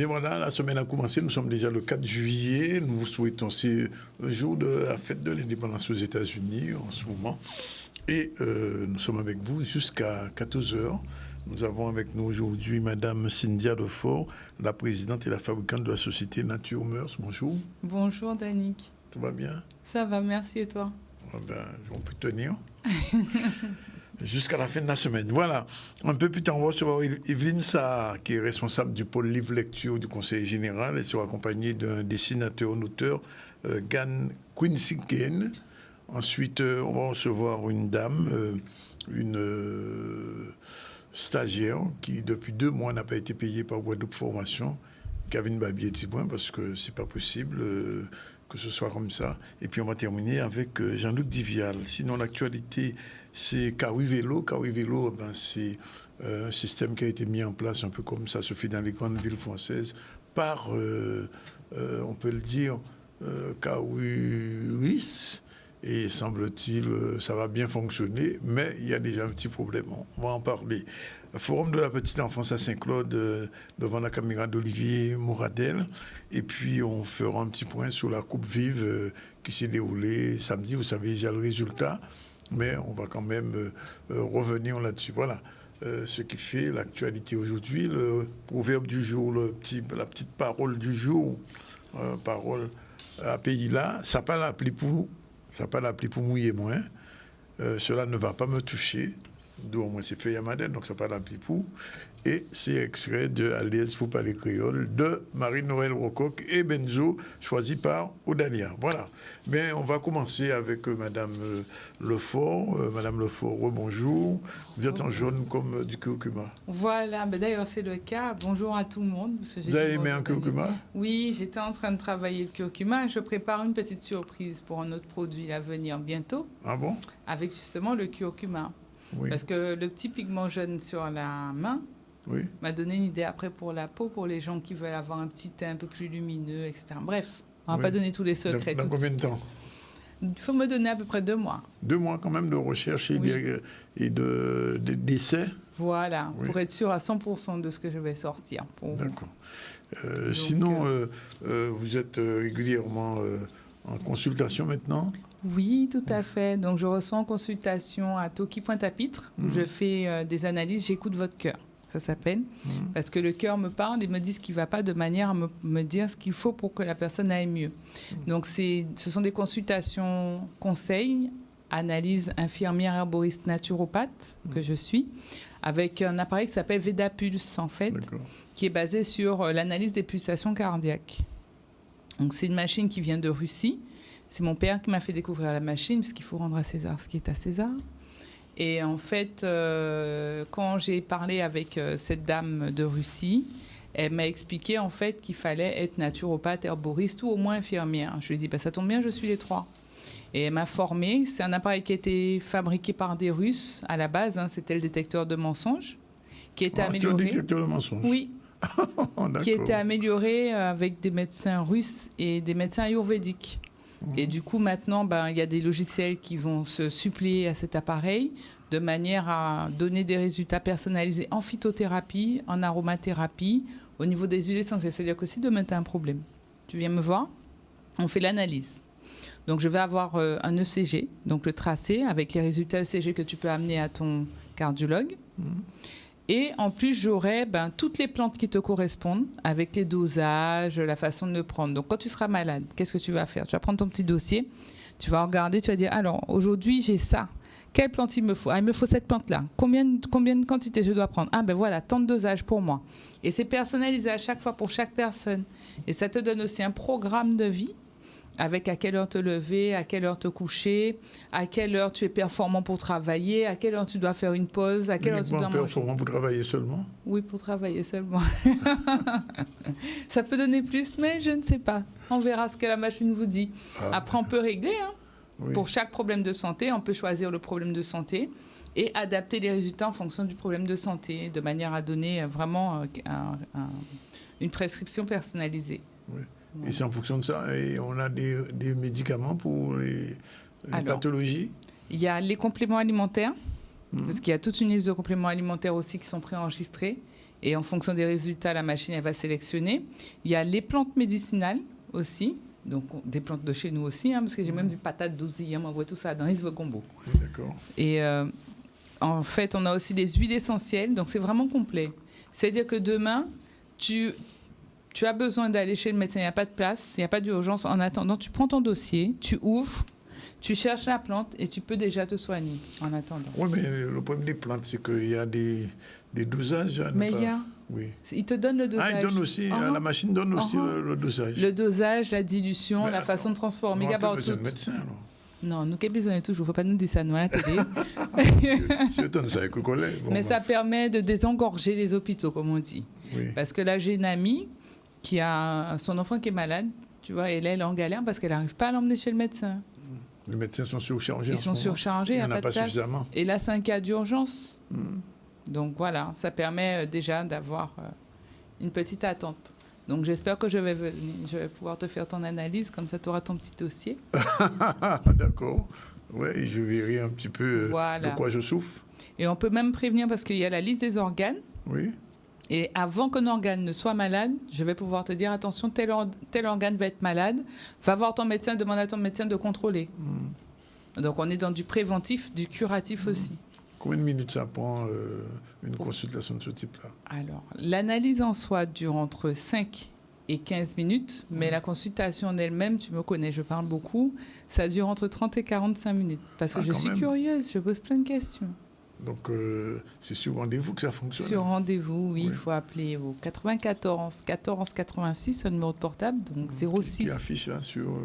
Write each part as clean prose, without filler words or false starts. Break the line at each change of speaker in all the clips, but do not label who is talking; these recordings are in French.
Bien voilà, la semaine a commencé, nous sommes déjà le 4 juillet, nous vous souhaitons, c'est le jour de la fête de l'indépendance aux États-Unis en ce moment. Et nous sommes avec vous jusqu'à 14 heures. Nous avons avec nous aujourd'hui Madame Cynthia Defort, la présidente et la fabricante de la société Nature Mœurs. Bonjour.
Bonjour Danick.
Tout va bien?
Ça va, merci et toi?
On peut tenir. Jusqu'à la fin de la semaine. Voilà. Un peu plus tard, on va recevoir Evelyne Saha, qui est responsable du pôle livre-lecture du Conseil général. Elle sera accompagnée d'un dessinateur-auteur, Gan Quincy Kane. Ensuite, on va recevoir une dame, une stagiaire, qui depuis 2 mois n'a pas été payée par Guadeloupe Formation, Kevin Babier-Tibouin, parce que c'est pas possible que ce soit comme ça. Et puis on va terminer avec Jean-Luc Divial. Sinon, l'actualité, c'est Kawi Vélo. Kawi Vélo, c'est un système qui a été mis en place un peu comme ça se fait dans les grandes villes françaises par, on peut le dire, Kawi. Et semble-t-il, ça va bien fonctionner, mais il y a déjà un petit problème. On va en parler. Le Forum de la petite enfance à Saint-Claude, devant la caméra d'Olivier Mouradel. Et puis, on fera un petit point sur la Coupe Vive qui s'est déroulée samedi. Vous savez déjà le résultat, mais on va quand même revenir là-dessus. Voilà ce qui fait l'actualité aujourd'hui. Le proverbe du jour, la petite parole du jour, parole à pays là, ça pas l'appli pour mouiller moins. Cela ne va pas me toucher. D'où au moins c'est fait à Madeleine, donc ça pas l'appli pour. Et c'est extrait de À l'aise pour parler créole de Marie-Noël Rocoq et Benzo, choisi par Odalia. Voilà. Mais on va commencer avec Madame Lefort. Madame Lefort, rebonjour. Vous êtes en jaune comme du curcuma.
Voilà, d'ailleurs c'est le cas. Bonjour à tout le monde.
Vous avez aimé un curcuma?
Oui, j'étais en train de travailler le curcuma. Je prépare une petite surprise pour un autre produit à venir bientôt.
Ah bon? Avec
justement le curcuma. Oui. Parce que le petit pigment jaune sur la main m'a donné une idée après pour la peau, pour les gens qui veulent avoir un petit teint un peu plus lumineux, etc. Bref, on ne va pas donner tous les secrets.
Dans combien de temps?
Il faut me donner à peu près 2 mois.
2 mois quand même de recherche et d'essais?
Voilà, pour être sûr à 100% de ce que je vais sortir.
D'accord. Sinon, vous êtes régulièrement en consultation maintenant?
Oui, tout à fait. Donc, je reçois en consultation à Toki Pointe-à-Pitre, où je fais des analyses, j'écoute votre cœur, ça s'appelle. Parce que le cœur me parle et me dit ce qui ne va pas de manière à me dire ce qu'il faut pour que la personne aille mieux. Donc, ce sont des consultations conseils, analyse infirmière herboriste naturopathe que je suis, avec un appareil qui s'appelle Veda Pulse, en fait, qui est basé sur l'analyse des pulsations cardiaques. Donc, c'est une machine qui vient de Russie. C'est mon père qui m'a fait découvrir la machine, parce qu'il faut rendre à César ce qui est à César. Et en fait, quand j'ai parlé avec cette dame de Russie, elle m'a expliqué en fait qu'il fallait être naturopathe, herboriste ou au moins infirmière. Je lui ai dit, ça tombe bien, je suis les 3. Et elle m'a formée. C'est un appareil qui a été fabriqué par des Russes à la base. C'était le détecteur de mensonges, qui était amélioré.
C'est le détecteur de mensonges?
Oui. Qui était amélioré avec des médecins russes et des médecins ayurvédiques. Et du coup, maintenant, il y a des logiciels qui vont se suppléer à cet appareil de manière à donner des résultats personnalisés en phytothérapie, en aromathérapie, au niveau des huiles essentielles. C'est-à-dire que si demain tu as un problème, tu viens me voir, on fait l'analyse. Donc, je vais avoir un ECG, donc le tracé, avec les résultats ECG que tu peux amener à ton cardiologue. Et en plus, j'aurai toutes les plantes qui te correspondent, avec les dosages, la façon de le prendre. Donc, quand tu seras malade, qu'est-ce que tu vas faire? Tu vas prendre ton petit dossier, tu vas regarder, tu vas dire, alors, aujourd'hui, j'ai ça. Quelle plante il me faut? Il me faut cette plante-là. Combien de quantité je dois prendre? Voilà, tant de dosage pour moi. Et c'est personnalisé à chaque fois pour chaque personne. Et ça te donne aussi un programme de vie, avec à quelle heure te lever, à quelle heure te coucher, à quelle heure tu es performant pour travailler, à quelle heure tu dois faire une pause, à quelle heure tu dois manger.
Performant pour travailler seulement? Oui,
pour travailler seulement. Ça peut donner plus, mais je ne sais pas. On verra ce que la machine vous dit. Après, on peut régler. Pour chaque problème de santé, on peut choisir le problème de santé et adapter les résultats en fonction du problème de santé, de manière à donner vraiment une prescription personnalisée.
Oui. Et c'est en fonction de ça. Et on a des médicaments pour les pathologies?
Il y a les compléments alimentaires, parce qu'il y a toute une liste de compléments alimentaires aussi qui sont préenregistrés. Et en fonction des résultats, la machine, elle va sélectionner. Il y a les plantes médicinales aussi. Donc, des plantes de chez nous aussi, parce que j'ai même vu patates d'ouzille, on m'envoie tout ça dans Isve Combo.
Oui, d'accord.
Et en fait, on a aussi des huiles essentielles. Donc, c'est vraiment complet. C'est-à-dire que demain, tu as besoin d'aller chez le médecin, il n'y a pas de place, il n'y a pas d'urgence. En attendant, tu prends ton dossier, tu ouvres, tu cherches la plante et tu peux déjà te soigner en attendant.
Oui, mais le problème des plantes, c'est qu'il y a des dosages.
Mais il y a.
Oui.
Il te donne le dosage.
Ah, il donne aussi, la machine donne aussi le dosage.
Le dosage, la dilution, la façon de transformer.
On n'a pas besoin de médecin, alors.
Non, nous, qu'est-ce besoin de toujours. Il ne faut pas nous dire ça, nous, à la télé.
Je donne ça avec le collègue.
Mais ça permet de désengorger les hôpitaux, comme on dit.
Oui.
Parce que là, j'ai une amie qui a son enfant qui est malade, tu vois, et là, elle est en galère parce qu'elle n'arrive pas à l'emmener chez le médecin.
Les médecins sont surchargés.
Ils sont surchargés, il n'y
en a pas suffisamment.
Et là, c'est un cas d'urgence. Donc voilà, ça permet déjà d'avoir une petite attente. Donc j'espère que je vais pouvoir te faire ton analyse, comme ça tu auras ton petit dossier.
D'accord. Oui, je verrai un petit peu de quoi je souffre.
Et on peut même prévenir parce qu'il y a la liste des organes.
Oui.
Et avant qu'un organe ne soit malade, je vais pouvoir te dire, attention, tel organe va être malade, va voir ton médecin, demande à ton médecin de contrôler. Donc on est dans du préventif, du curatif aussi.
Combien de minutes ça prend une consultation de ce type-là?
Alors, l'analyse en soi dure entre 5 et 15 minutes, mais la consultation en elle-même, tu me connais, je parle beaucoup, ça dure entre 30 et 45 minutes. Parce que je suis curieuse, je pose plein de questions.
Donc, c'est sur rendez-vous que ça fonctionne?
Sur rendez-vous, oui. Il faut appeler au 94 14 86, un numéro de portable, donc 06.
Qui affiche là sur...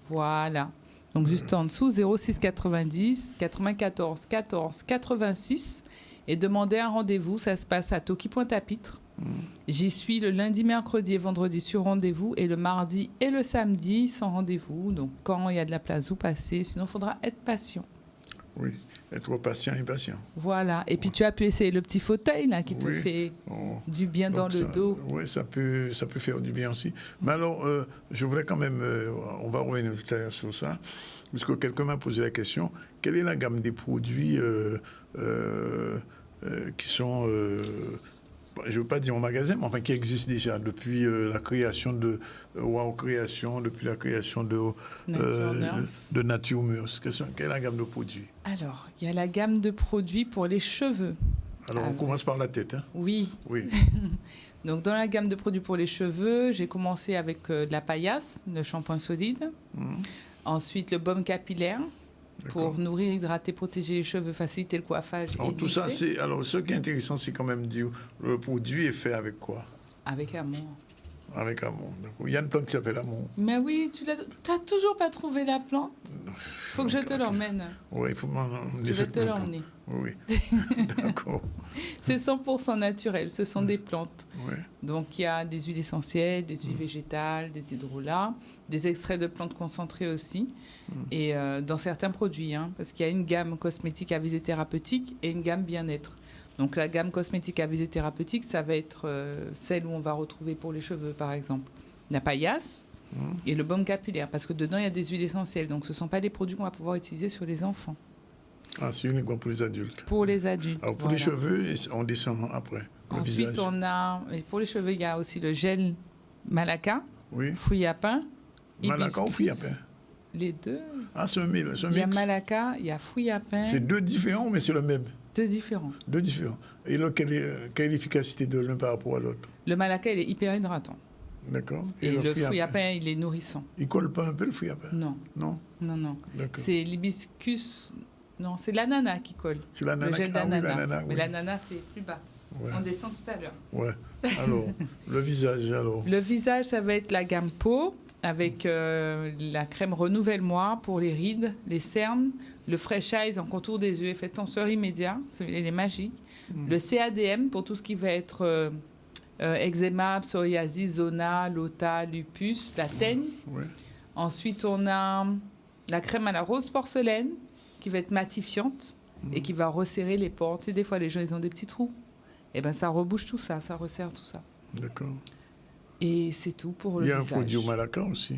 Voilà. Donc, juste en dessous, 06 90 94 14 86. Et demander un rendez-vous, ça se passe à Toki-Pointe-à-Pitre. J'y suis le lundi, mercredi et vendredi sur rendez-vous, et le mardi et le samedi sans rendez-vous. Donc, quand il y a de la place, vous passez. Sinon, il faudra être patient.
Oui, être patient et patient.
Voilà. Et puis, tu as pu essayer le petit fauteuil là, qui te fait du bien dans le dos.
Oui, ça peut faire du bien aussi. Mais alors, je voulais quand même... on va revenir tout à l'heure sur ça, puisque quelqu'un m'a posé la question. Quelle est la gamme des produits qui sont... je ne veux pas dire au magasin, mais enfin qui existent déjà depuis la création de Wow Création, depuis la création de Nature Nurse. Quelle est la gamme de produits?
Alors, il y a la gamme de produits pour les cheveux.
Alors, on commence par la tête. Hein?
Oui. Donc, dans la gamme de produits pour les cheveux, j'ai commencé avec de la paillasse, le shampoing solide. Ensuite, le baume capillaire. Pour nourrir, hydrater, protéger les cheveux, faciliter le coiffage.
Alors, tout ça, alors, ce qui est intéressant, c'est quand même dire le produit est fait avec quoi? Avec amour. Avec amour. Il y a une plante qui s'appelle amour.
Mais oui, tu n'as toujours pas trouvé la plante? Il faut que je te l'emmène.
Oui, il faut m'emmener.
Je vais te l'emmener.
Oui, d'accord.
C'est 100% naturel, ce sont des plantes.
Oui.
Donc, il y a des huiles essentielles, des huiles végétales, des hydrolats, des extraits de plantes concentrés aussi. Et dans certains produits, parce qu'il y a une gamme cosmétique à visée thérapeutique et une gamme bien-être. Donc la gamme cosmétique à visée thérapeutique, ça va être celle où on va retrouver pour les cheveux, par exemple, la paillasse et le baume capillaire, parce que dedans, il y a des huiles essentielles. Donc ce ne sont pas des produits qu'on va pouvoir utiliser sur les enfants.
Ah, c'est uniquement pour les adultes.
Pour les adultes.
Alors pour les cheveux, on descend après.
Ensuite, on a, et pour les cheveux, il y a aussi le gel Malaka, fruits à pain.
Malaka ou fruits à pain?
Les deux.
Ah, c'est un mix.
Il y a Malaka, il y a fruits à pain.
C'est deux différents, mais c'est le même.
Deux différents.
Deux différents. Et là, quelle est l'efficacité de l'un par rapport à l'autre?
Le Malaka, il est hyper hydratant.
D'accord.
Et le fruit à pain, il est nourrissant.
Il colle pas un peu le fruit à pain?
Non.
Non?
Non.
D'accord.
C'est l'hibiscus. Non, c'est l'ananas qui colle.
C'est l'ananas.
Le gel d'ananas.
Oui.
Mais l'ananas, c'est plus bas. Ouais. On descend tout à l'heure.
Ouais. Alors, le visage, alors? Le
visage, ça va être la gamme peau, avec la crème Renouvelle-moi pour les rides, les cernes, le Fresh Eyes en contour des yeux, effet tenseur immédiat, il est magique. Le CADM pour tout ce qui va être eczéma, psoriasis, zona, lota, lupus, la teigne. Ensuite, on a la crème à la rose porcelaine qui va être matifiante et qui va resserrer les pores. Tu sais, des fois, les gens, ils ont des petits trous. Et bien, ça rebouche tout ça, ça resserre tout ça.
D'accord.
Et c'est tout pour le visage.
Il y a un produit au Malaka aussi.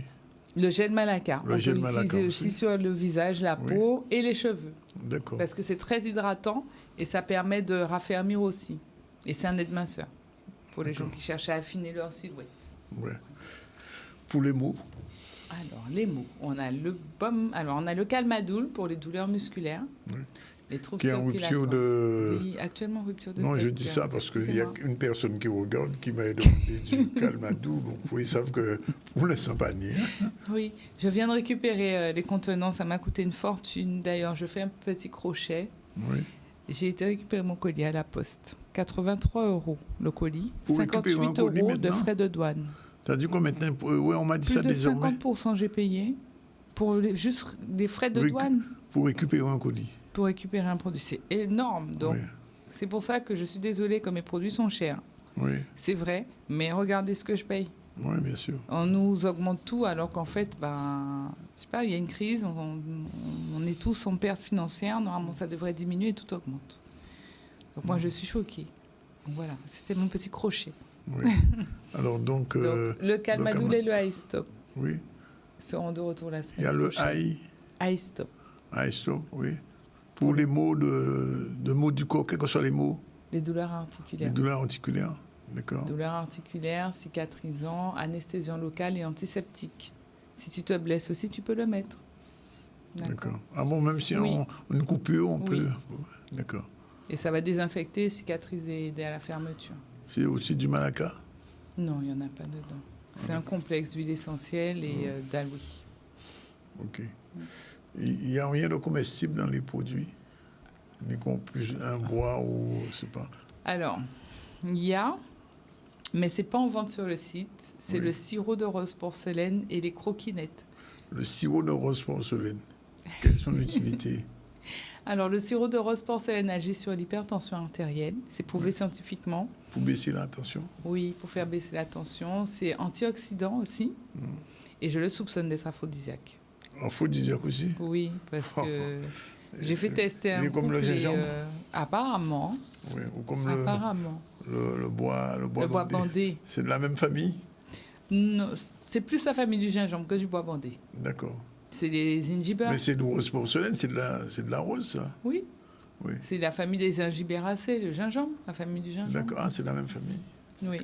Le gel Malaka.
Le gel Malaka
l'utiliser aussi sur le visage, la peau et les cheveux.
D'accord.
Parce que c'est très hydratant et ça permet de raffermir aussi. Et c'est un aide-minceur. pour les gens qui cherchent à affiner leur silhouette.
Ouais. Pour les mots.
Alors, les mots. On a le Calmadoul pour les douleurs musculaires.
Oui.
Les troubles
qui est en rupture de...
Oui, actuellement rupture de
Non, je dis ça parce qu'il y a une personne qui regarde qui m'a demandé du Calmadoul. Donc, ils savent que vous ne laissez pas nier.
Oui, je viens de récupérer les contenants. Ça m'a coûté une fortune. D'ailleurs, je fais un petit crochet.
Oui.
J'ai été récupérer mon colis à la poste. 83 € le colis.
Pour
58 € de frais de douane.
T'as dit quoi maintenant? Oui, on m'a dit
plus
ça
de
désormais.
50% j'ai payé pour juste des frais de douane.
Pour récupérer un colis.
Pour récupérer un produit. C'est énorme. Donc, c'est pour ça que je suis désolée que mes produits sont chers.
Oui.
C'est vrai, mais regardez ce que je paye.
Oui, bien sûr.
On nous augmente tout alors qu'en fait, je sais pas, il y a une crise, on est tous en perte financière. Normalement, ça devrait diminuer et tout augmente. Donc, moi, je suis choquée. Donc, voilà, c'était mon petit crochet.
Oui. Alors, donc
le Calmadoul et le iStop seront de retour la semaine prochaine.
Il y a le
iStop.
iStop, oui. Pour les maux de maux du corps, quels que soient les maux?
Les douleurs articulaires.
Les douleurs articulaires, d'accord.
Douleurs articulaires, cicatrisants, anesthésiant local et antiseptique. Si tu te blesses aussi, tu peux le mettre.
D'accord. Ah bon, même si on une coupure, on peut... D'accord.
Et ça va désinfecter, cicatriser et aider à la fermeture.
C'est aussi du malacca?
Non, il n'y en a pas dedans. C'est un complexe d'huile essentielle et d'aloe.
OK. Il n'y a rien de comestible dans les produits? Ni qu'on plus un bois ou je sais pas.
Alors, il y a, mais c'est pas en vente sur le site. C'est le sirop de rose porcelaine et les croquinettes.
Le sirop de rose porcelaine. Quelle est son utilité?
Alors, le sirop de rose porcelaine agit sur l'hypertension artérielle. C'est prouvé scientifiquement.
Pour baisser la tension?
Oui, pour faire baisser la tension. C'est antioxydant aussi. Et je le soupçonne d'être aphrodisiaque.
Aphrodisiaque aussi?
Oui, parce que j'ai fait tester un
comme le gingembre?
Apparemment.
Oui, ou comme le bois
bandé.
C'est de la même famille?
Non, c'est plus la famille du gingembre que du bois bandé.
D'accord.
C'est les zingiber.
Mais c'est de rose porcelaine, c'est de la rose, ça?
Oui. C'est la famille des zingibéracées, le gingembre, la famille du gingembre.
D'accord, c'est la même famille.
Oui.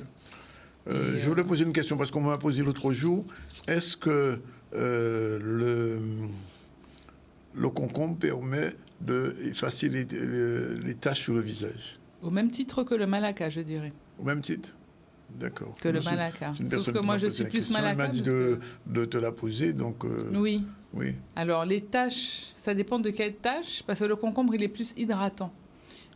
Je voulais poser une question parce qu'on m'a posé l'autre jour. Est-ce que le concombre permet d'effacer les taches sur le visage?
Au même titre que le malacca, je dirais.
Au même titre? D'accord.
Que le malacca. Sauf que moi, je suis plus malacca.
Il m'a dit de te la poser, donc...
Oui.
Oui.
Alors, les taches, ça dépend de quelle tâche, parce que le concombre, il est plus hydratant.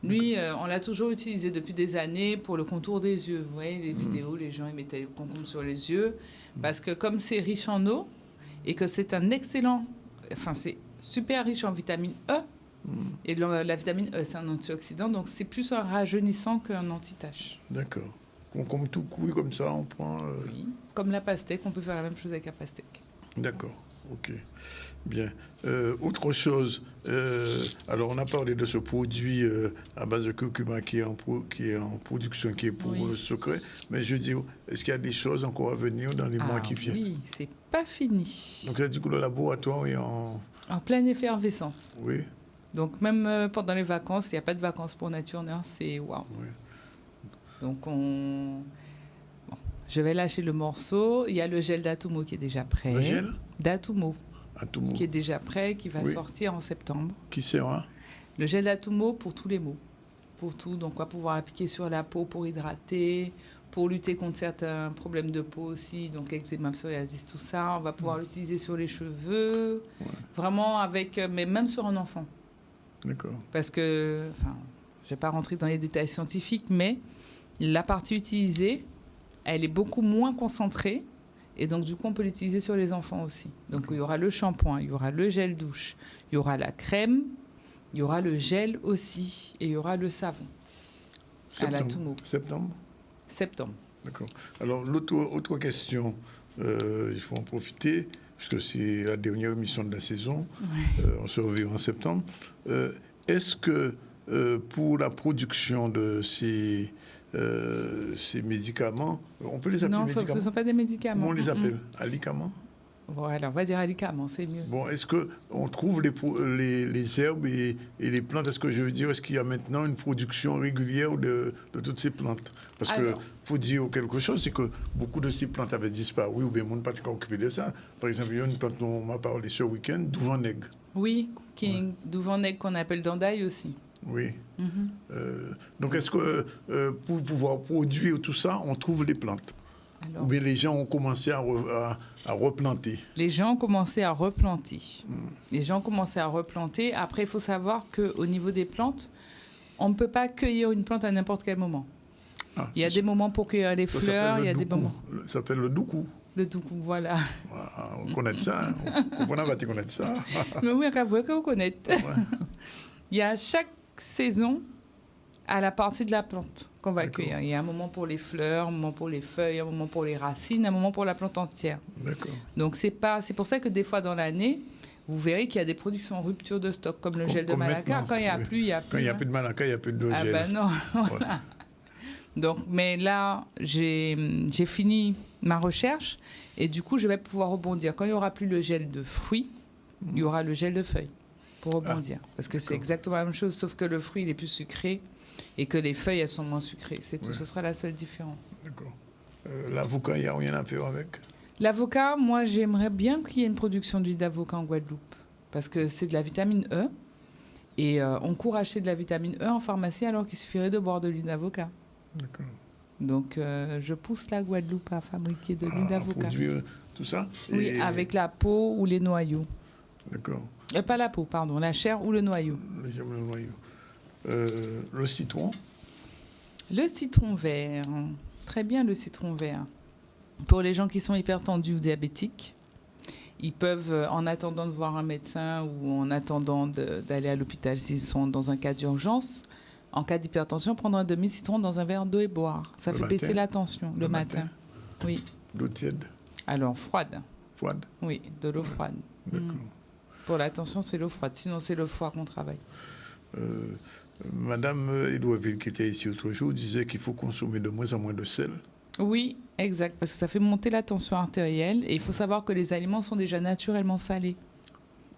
Lui, on l'a toujours utilisé depuis des années pour le contour des yeux. Vous voyez, les vidéos, les gens, ils mettaient le concombre sur les yeux. Parce que comme c'est riche en eau, et que c'est un excellent... Enfin, c'est super riche en vitamine E. Et la vitamine E, c'est un antioxydant, donc c'est plus un rajeunissant qu'un anti-tache.
D'accord. Concombre tout cuit comme ça, on prend...
Oui, comme la pastèque, on peut faire la même chose avec la pastèque.
D'accord, ok. Bien. Autre chose, alors on a parlé de ce produit à base de curcuma qui est en production, qui est pour le secret, mais je dis, est-ce qu'il y a des choses encore à venir dans les mois qui viennent?
Oui, c'est pas fini.
Donc, du coup, le laboratoire est en
pleine effervescence.
Oui.
Donc, même pendant les vacances, il n'y a pas de vacances pour Nature Nurse, c'est waouh. Oui. Donc, je vais lâcher le morceau. Il y a le gel d'Atumo qui est déjà prêt.
Le gel
d'Atumo. Qui est déjà prêt, qui va sortir en septembre.
Qui sert, hein? Le
gel d'Atumo pour tous les maux. Pour tout. Donc, on va pouvoir l'appliquer sur la peau pour hydrater, pour lutter contre certains problèmes de peau aussi, donc eczéma, psoriasis, tout ça. On va pouvoir l'utiliser sur les cheveux. Vraiment mais même sur un enfant.
D'accord.
Parce que, je ne vais pas rentrer dans les détails scientifiques, mais la partie utilisée, elle est beaucoup moins concentrée. Et donc, du coup, on peut l'utiliser sur les enfants aussi. Donc, il y aura le shampoing, il y aura le gel douche, il y aura la crème, il y aura le gel aussi, et il y aura le savon. Septembre.
D'accord. Alors, l'autre question, il faut en profiter, puisque c'est la dernière émission de la saison. On se reverra en septembre. Est-ce que pour la production de ces médicaments, on peut les appeler médicaments?
Non, ce ne sont pas des médicaments.
Comment on les appelle? Alicaments?
Voilà, on va dire alicamment, c'est mieux.
Bon, est-ce qu'on trouve les herbes et les plantes? Est-ce que je veux dire, est-ce qu'il y a maintenant une production régulière de toutes ces plantes? Parce qu'il faut dire quelque chose, c'est que beaucoup de ces plantes avaient disparu, ou bien on n'a pas occupé de ça. Par exemple, il y a une plante dont on m'a parlé ce week-end, douvan-nègre.
Oui, douvan-nègre qu'on appelle dandaï aussi.
Oui. Donc, est-ce que pour pouvoir produire tout ça, on trouve les plantes? Ou bien les gens ont commencé à replanter?
Les gens ont commencé à replanter. Les gens ont commencé à replanter. Après, il faut savoir qu'au niveau des plantes, on ne peut pas cueillir une plante à n'importe quel moment. Il y a des moments pour cueillir les fleurs, il y a des moments...
Ça s'appelle le doukou.
Le doukou, voilà.
On connaît ça, hein? On va te connaître ça.
Mais oui, on va que vous connaissez. Il y a chaque saison à la partie de la plante qu'on va cueillir. Il y a un moment pour les fleurs, un moment pour les feuilles, un moment pour les racines, un moment pour la plante entière.
D'accord.
Donc c'est pour ça que des fois dans l'année, vous verrez qu'il y a des productions en rupture de stock, comme le gel de Malacca. Quand il n'y a plus, il n'y a plus.
Quand il n'y a plus de Malacca, il n'y a plus de gel.
Ah ben non, voilà. Donc, mais là, j'ai fini ma recherche et du coup, je vais pouvoir rebondir. Quand il n'y aura plus le gel de fruits, il y aura le gel de feuilles pour rebondir. Parce que c'est exactement la même chose, sauf que le fruit, il est plus sucré et que les feuilles, elles sont moins sucrées. C'est tout, ce sera la seule différence.
D'accord. L'avocat, il n'y a rien à faire avec?
L'avocat, moi, j'aimerais bien qu'il y ait une production d'huile d'avocat en Guadeloupe parce que c'est de la vitamine E et on court acheter de la vitamine E en pharmacie alors qu'il suffirait de boire de l'huile d'avocat.
D'accord.
Donc, je pousse la Guadeloupe à fabriquer de l'huile d'avocat.
Produire tout ça?
Oui, avec la peau ou les noyaux.
D'accord.
Pas la peau, pardon, la chair ou le noyau.
J'aime le noyau. Le citron?
Le citron vert. Très bien, le citron vert. Pour les gens qui sont hypertendus ou diabétiques, ils peuvent, en attendant de voir un médecin ou en attendant d'aller à l'hôpital s'ils sont dans un cas d'urgence, en cas d'hypertension, prendre un demi-citron dans un verre d'eau et boire. Ça fait baisser la tension le matin. Oui.
L'eau tiède?
Alors, froide.
Froide?
Oui, de l'eau froide.
D'accord.
Pour la tension, c'est l'eau froide. Sinon, c'est le foie qu'on travaille.
Madame Edouardville, qui était ici l'autre jour, disait qu'il faut consommer de moins en moins de sel.
Oui, exact, parce que ça fait monter la tension artérielle. Et il faut savoir que les aliments sont déjà naturellement salés.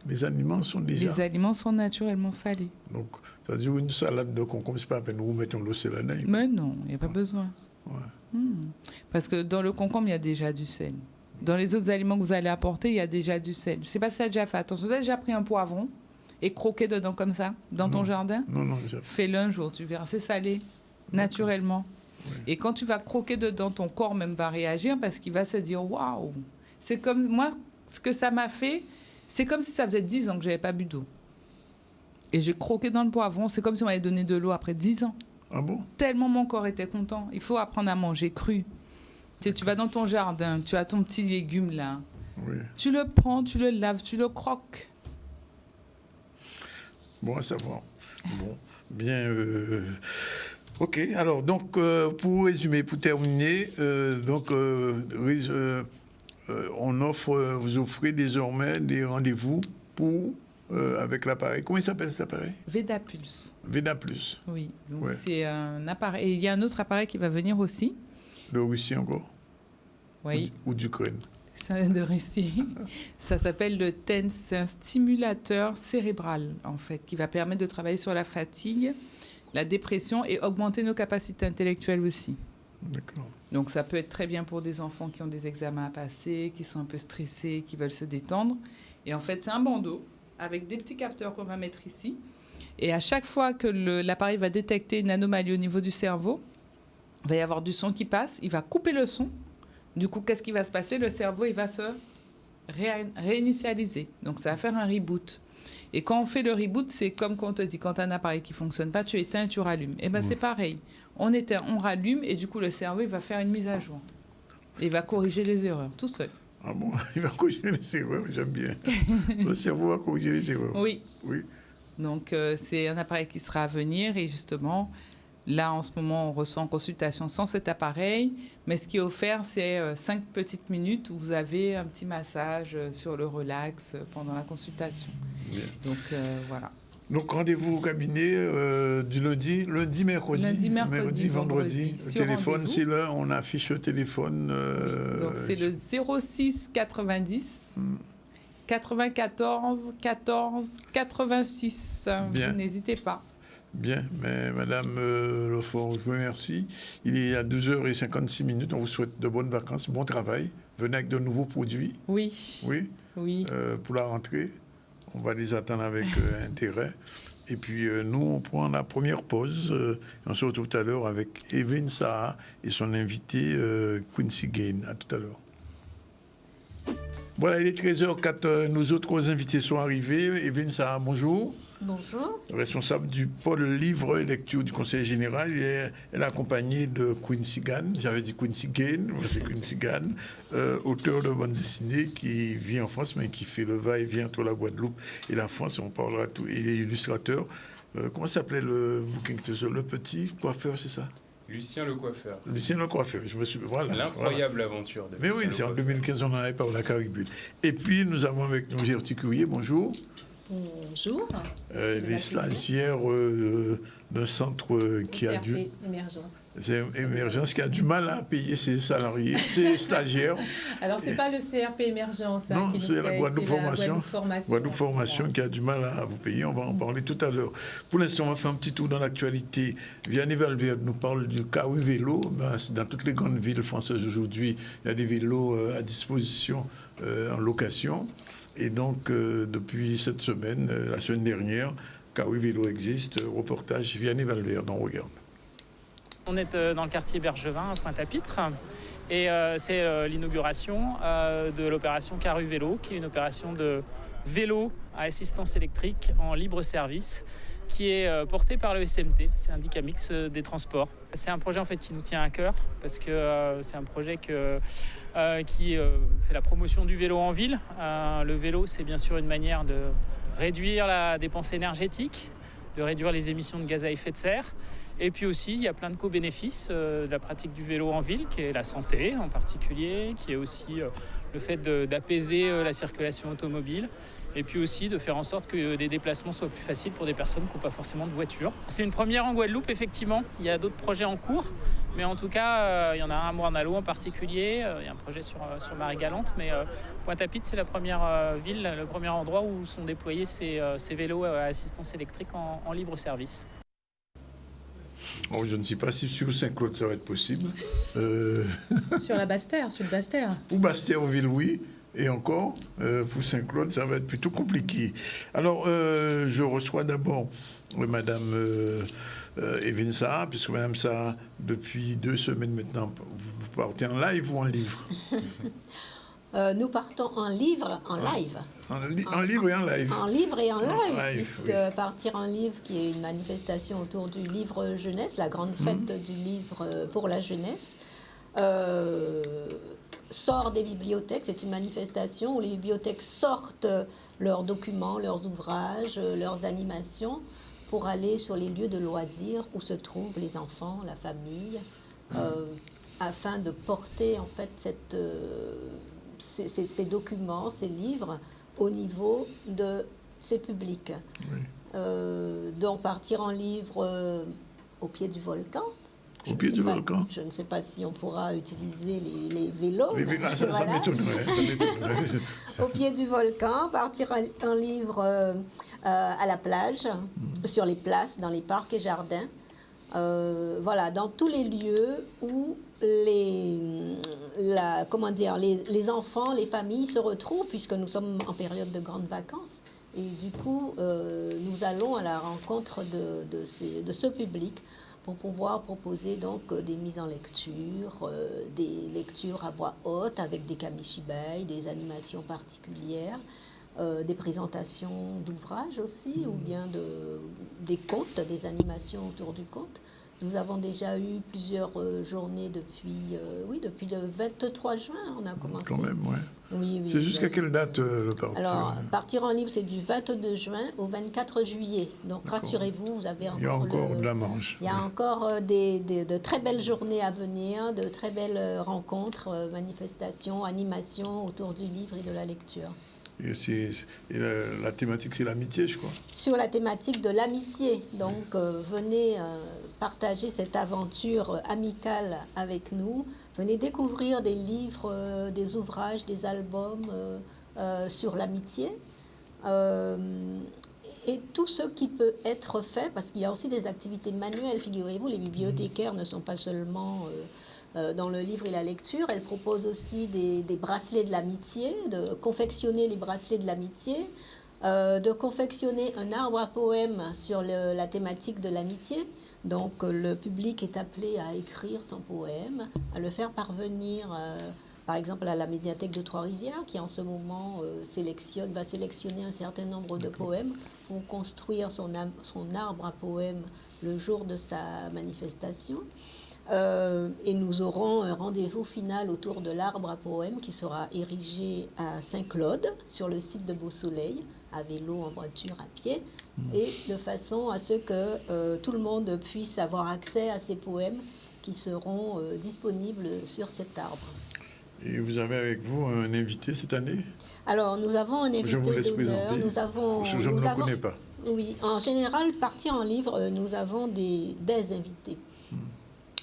Les aliments sont déjà...
Les aliments sont naturellement salés.
Donc, ça veut dire une salade de concombre, c'est pas à peine nous mettons l'eau sélanée.
Mais non, il n'y a pas besoin.
Ouais.
Parce que dans le concombre, il y a déjà du sel. Dans les autres aliments que vous allez apporter, il y a déjà du sel. Je ne sais pas si ça a déjà fait attention. Vous avez déjà pris un poivron et croqué dedans comme ça, dans ton jardin?
Non.
Fais-le un jour, tu verras. C'est salé, naturellement. Oui. Et quand tu vas croquer dedans, ton corps même va réagir parce qu'il va se dire « Waouh !» C'est comme moi, ce que ça m'a fait, c'est comme si ça faisait 10 ans que je n'avais pas bu d'eau. Et j'ai croqué dans le poivron. C'est comme si on m'avait donné de l'eau après 10 ans.
Ah bon?
Tellement mon corps était content. Il faut apprendre à manger cru. Tu vas dans ton jardin, tu as ton petit légume là.
Oui.
Tu le prends, tu le laves, tu le croques.
Bon à savoir. Bon, bien. Ok, alors, donc, pour résumer, pour terminer, vous offrez désormais des rendez-vous avec l'appareil. Comment il s'appelle cet appareil?
Vedapulse.
Vedapulse.
Oui, donc c'est un appareil. Et il y a un autre appareil qui va venir aussi.
De Russie encore?
Oui.
Ou d'Ukraine?
Ça vient de Russie. Ça s'appelle le TENS. C'est un stimulateur cérébral, en fait, qui va permettre de travailler sur la fatigue, la dépression et augmenter nos capacités intellectuelles aussi.
D'accord.
Donc ça peut être très bien pour des enfants qui ont des examens à passer, qui sont un peu stressés, qui veulent se détendre. Et en fait, c'est un bandeau avec des petits capteurs qu'on va mettre ici. Et à chaque fois que l'appareil va détecter une anomalie au niveau du cerveau, il va y avoir du son qui passe, il va couper le son. Du coup, qu'est-ce qui va se passer? Le cerveau, il va se réinitialiser. Donc, ça va faire un reboot. Et quand on fait le reboot, c'est comme quand on te dit, quand tu as un appareil qui ne fonctionne pas, tu éteins et tu rallumes. Et bien, c'est pareil. On éteint, on rallume, et du coup, le cerveau, il va faire une mise à jour. Il va corriger les erreurs, tout seul.
Ah bon? Il va corriger les erreurs, j'aime bien. Le cerveau va corriger les erreurs.
Oui. Donc, c'est un appareil qui sera à venir, et justement... Là, en ce moment, on reçoit en consultation sans cet appareil, mais ce qui est offert, c'est 5 petites minutes où vous avez un petit massage sur le relax pendant la consultation.
Bien.
Donc, voilà.
Donc, rendez-vous au cabinet du lundi, mercredi, vendredi. Le téléphone, c'est là, on affiche le téléphone.
Donc, c'est le 06 90 94 14 86.
Bien.
N'hésitez pas.
Bien, mais Madame Lefort, je vous remercie. Il est à 2h56. On vous souhaite de bonnes vacances, bon travail. Venez avec de nouveaux produits.
Oui.
Oui. Pour la rentrée, on va les attendre avec intérêt. Et puis nous, on prend la première pause. On se retrouve tout à l'heure avec Evelyne Saha et son invité Quincy Gain. À tout à l'heure. Voilà, il est 13h04. Nos autres invités sont arrivés. Evelyne Saha, bonjour.
Bonjour.
Responsable du pôle livre et lecture du Conseil général. Elle est accompagnée de Quincy Gain. J'avais dit Quincy Gain, c'est Quincy Gain, auteur de bande dessinée qui vit en France, mais qui fait le va-et-vient entre la Guadeloupe et la France. On parlera tout. Il est illustrateur. Comment s'appelait le bouquin que tu as? Le petit coiffeur, c'est ça?
Lucien le coiffeur.
Lucien le coiffeur, je me suis... Voilà.
L'incroyable aventure de
Mais
Lucien
oui, c'est en 2015, on en avait parlé à Caribune. Et puis, nous avons avec nous Gertie Courrier, bonjour.
Bonjour.
Les stagiaires d'un centre qui a dû...
Émergence.
C'est Émergence qui a du mal à payer ses salariés, ses stagiaires.
Alors, ce n'est pas le CRP Émergence.
Non,
qui
c'est la Guadeloupe Formation. Guadeloupe Formation qui a du mal à vous payer. On va en parler tout à l'heure. Pour l'instant, on va faire un petit tour dans l'actualité. Vianney Valverde nous parle du Kawi Vélo. Dans toutes les grandes villes françaises aujourd'hui, il y a des vélos à disposition en location. Et donc, depuis cette semaine, la semaine dernière, Kawi Vélo existe. Reportage Vianney Valverde, on regarde.
On est dans le quartier Bergevin, à Pointe-à-Pitre, et c'est l'inauguration de l'opération Kawi Vélo, qui est une opération de vélo à assistance électrique en libre service, qui est portée par le SMT, le syndicat mixte des transports. C'est un projet en fait qui nous tient à cœur, parce que c'est un projet qui fait la promotion du vélo en ville. Le vélo, c'est bien sûr une manière de réduire la dépense énergétique, de réduire les émissions de gaz à effet de serre. Et puis aussi, il y a plein de co-bénéfices de la pratique du vélo en ville, qui est la santé en particulier, qui est aussi le fait d'apaiser la circulation automobile, et puis aussi de faire en sorte que des déplacements soient plus faciles pour des personnes qui n'ont pas forcément de voiture. C'est une première en Guadeloupe, effectivement. Il y a d'autres projets en cours, mais en tout cas, il y en a un à Morne-à-l'Eau en particulier. Il y a un projet sur Marie-Galante, mais Pointe-à-Pitre, c'est la première ville, le premier endroit où sont déployés ces vélos à assistance électrique en libre service.
Oh, je ne sais pas si sur Saint-Claude ça va être possible.
Sur la Basse-Terre, sur le Basse-Terre.
Pour Basse-Terre-Ville, oui. Et encore, pour Saint-Claude, ça va être plutôt compliqué. Alors, je reçois d'abord Madame Evelyne Saha, puisque Madame Saha, depuis 2 semaines maintenant, vous partez en live ou en livre?
Nous partons en livre, en live.
En livre et en live.
En livre et en live, puisque
oui.
Partir en livre, qui est une manifestation autour du livre jeunesse, la grande fête du livre pour la jeunesse, sort des bibliothèques. C'est une manifestation où les bibliothèques sortent leurs documents, leurs ouvrages, leurs animations pour aller sur les lieux de loisirs où se trouvent les enfants, la famille, afin de porter en fait ces documents, ces livres au niveau de ces publics. Oui. Donc partir en livre au pied du volcan.
Au pied du volcan.
Je ne sais pas si on pourra utiliser les vélos.
Les vélos, ça m'étonnerait.
Au pied du volcan, partir en livre à la plage, sur les places, dans les parcs et jardins. Voilà, dans tous les lieux où les enfants, les familles se retrouvent, puisque nous sommes en période de grandes vacances. Et du coup, nous allons à la rencontre de ce public pour pouvoir proposer donc des mises en lecture, des lectures à voix haute avec des kamishibai, des animations particulières, des présentations d'ouvrages aussi, ou bien des contes, des animations autour du conte. Nous avons déjà eu plusieurs journées depuis le 23 juin, on a commencé.
Quand même, ouais.
Oui,
c'est jusqu'à quelle date le partir?
Alors, partir en livre, c'est du 22 juin au 24 juillet. Donc, rassurez-vous, vous avez encore...
Il y a encore de la marge.
Il y a encore de très belles journées à venir, de très belles rencontres, manifestations, animations autour du livre et de la lecture.
La thématique, c'est l'amitié, je crois.
Sur la thématique de l'amitié. Donc, venez partager cette aventure amicale avec nous. Venez découvrir des livres, des ouvrages, des albums sur l'amitié. Et tout ce qui peut être fait, parce qu'il y a aussi des activités manuelles, figurez-vous, les bibliothécaires ne sont pas seulement dans le livre et la lecture, elles proposent aussi des bracelets de l'amitié, de confectionner les bracelets de l'amitié, de confectionner un arbre à poèmes sur la thématique de l'amitié. Donc le public est appelé à écrire son poème, à le faire parvenir par exemple à la médiathèque de Trois-Rivières, qui en ce moment va sélectionner un certain nombre de poèmes pour construire son arbre à poèmes le jour de sa manifestation. Et nous aurons un rendez-vous final autour de l'arbre à poèmes qui sera érigé à Saint-Claude, sur le site de Beau-Soleil, à vélo, en voiture, à pied, et de façon à ce que tout le monde puisse avoir accès à ces poèmes qui seront disponibles sur cet arbre.
Et vous avez avec vous un invité cette année?
Alors, nous avons un invité
Je vous laisse
d'honneur.
présenter. Je ne le connais pas.
Oui, en général, Partir en livre, nous avons des invités.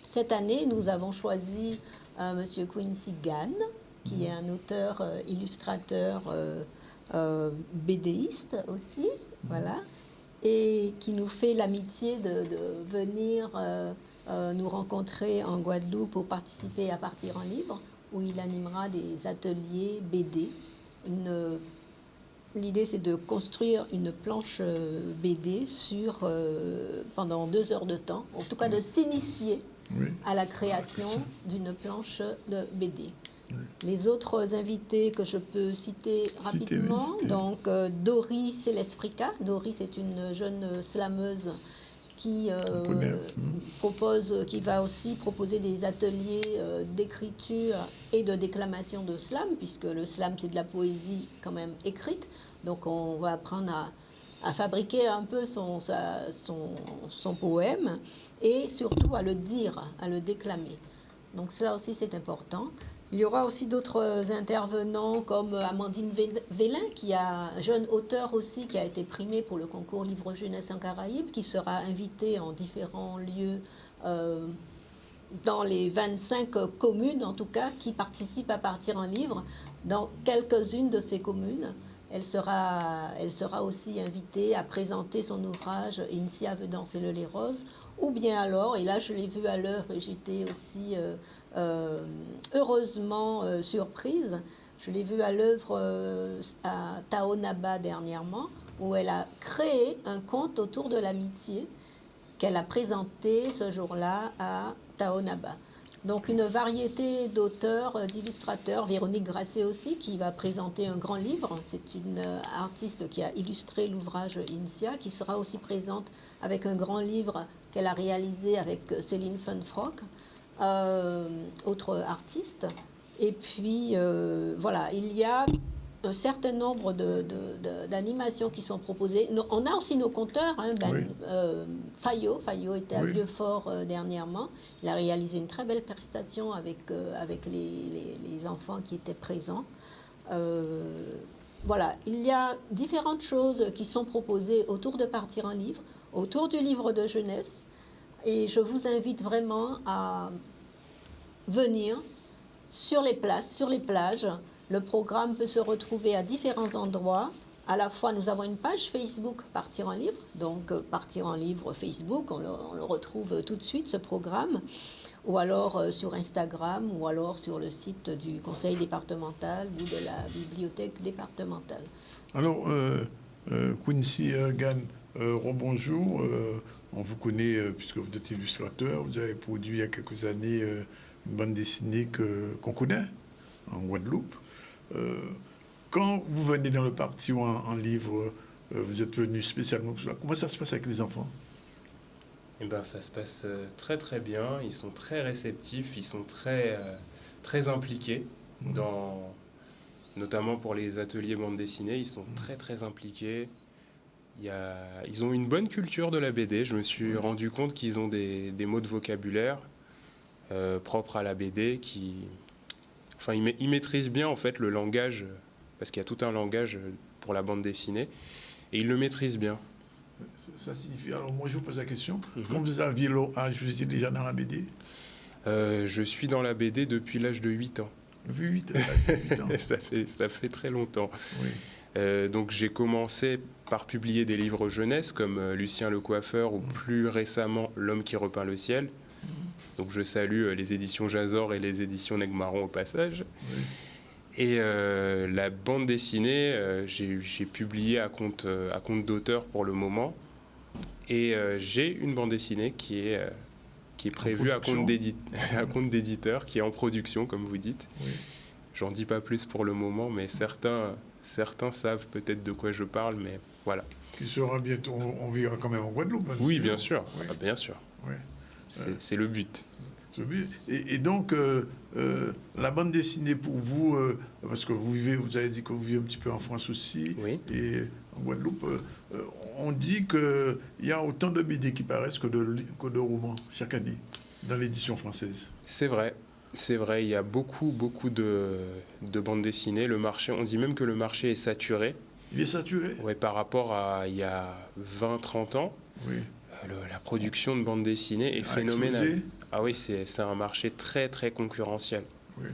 Cette année, nous avons choisi M. Quincy Gann, qui est un auteur, illustrateur, BDiste aussi, voilà, et qui nous fait l'amitié de venir nous rencontrer en Guadeloupe pour participer à Partir en livre, où il animera des ateliers BD. L'idée, c'est de construire une planche BD pendant 2 heures de temps, en tout cas de s'initier à la création d'une planche de BD. Oui. Les autres invités que je peux citer rapidement, donc Dori Célesprica. Dori, c'est une jeune slameuse qui va aussi proposer des ateliers d'écriture et de déclamation de slam, puisque le slam, c'est de la poésie quand même écrite. Donc on va apprendre à fabriquer un peu son poème et surtout à le dire, à le déclamer. Donc cela aussi, c'est important. Il y aura aussi d'autres intervenants comme Amandine Vélin, qui est un jeune auteur aussi, qui a été primée pour le concours Livre Jeunesse en Caraïbes, qui sera invité en différents lieux dans les 25 communes, en tout cas, qui participent à Partir en livre. Dans quelques-unes de ces communes, elle sera aussi invitée à présenter son ouvrage « Insia veut danser le lait rose », ou bien alors, et là je l'ai vu à l'heure et j'étais aussi heureusement surprise, je l'ai vue à l'œuvre à Taonaba dernièrement, où elle a créé un conte autour de l'amitié qu'elle a présenté ce jour-là à Taonaba. Donc une variété d'auteurs, d'illustrateurs, Véronique Grasset aussi, qui va présenter un grand livre. C'est une artiste qui a illustré l'ouvrage Insia, qui sera aussi présente avec un grand livre qu'elle a réalisé avec Céline Funfrock, autre artiste. Et puis, voilà, il y a un certain nombre d'animations qui sont proposées. On a aussi nos conteurs. Fayot était à Vieux-Fort dernièrement. Il a réalisé une très belle prestation avec les enfants qui étaient présents. Voilà, il y a différentes choses qui sont proposées autour de Partir en livre, autour du livre de jeunesse. Et je vous invite vraiment à venir sur les places, sur les plages. Le programme peut se retrouver à différents endroits. À la fois, nous avons une page Facebook Partir en livre. Donc, Partir en livre Facebook, on le retrouve tout de suite, ce programme. Ou alors sur Instagram, ou alors sur le site du conseil départemental ou de la bibliothèque départementale.
Alors, Quincy Gann, rebonjour. On vous connaît puisque vous êtes illustrateur. Vous avez produit il y a quelques années une bande dessinée qu'on connaît en Guadeloupe. Quand vous venez dans le parti ou en livre, vous êtes venu spécialement pour ça. Comment ça se passe avec les enfants?
Eh ben, ça se passe très très bien. Ils sont très réceptifs, ils sont très impliqués notamment pour les ateliers bande dessinée. Ils sont très très impliqués. Ils ont une bonne culture de la BD. Je me suis rendu compte qu'ils ont des mots de vocabulaire propres à la BD ils maîtrisent bien en fait le langage parce qu'il y a tout un langage pour la bande dessinée, et il le maîtrise bien.
Ça signifie, alors moi je vous pose la question, quand vous aviez l'âge, vous étiez déjà dans la BD?
Je suis dans la BD depuis l'âge de 8 ans.
Depuis 8 ans.
Ça fait très longtemps.
Oui.
Donc j'ai commencé par publier des livres jeunesse comme Lucien le coiffeur ou plus récemment L'homme qui repeint le ciel. Donc je salue les éditions Jazor et les éditions Negmaron au passage.
Oui.
Et la bande dessinée, j'ai publié à compte d'auteur pour le moment. Et j'ai une bande dessinée qui est prévue à compte d'éditeur, qui est en production, comme vous dites.
Oui.
J'en dis pas plus pour le moment, mais certains savent peut-être de quoi je parle, mais voilà.
Qui sera bientôt, on vivra quand même en Guadeloupe.
Oui, bien sûr.
Oui.
Ah, bien sûr.
Oui.
C'est le but.
Et donc, la bande dessinée pour vous, parce que vous avez dit que vous vivez un petit peu en France aussi,
Oui.
et en Guadeloupe, on dit qu'il y a autant de BD qui paraissent que de romans chaque année dans l'édition française.
C'est vrai, il y a beaucoup de bandes dessinées. Le marché, on dit même que le marché est saturé.
Il est saturé?
Ouais, par rapport à il y a 20-30 ans.
Oui.
La production de bandes dessinées est phénoménale.
Explosé.
Ah oui, c'est un marché très très concurrentiel.
Oui.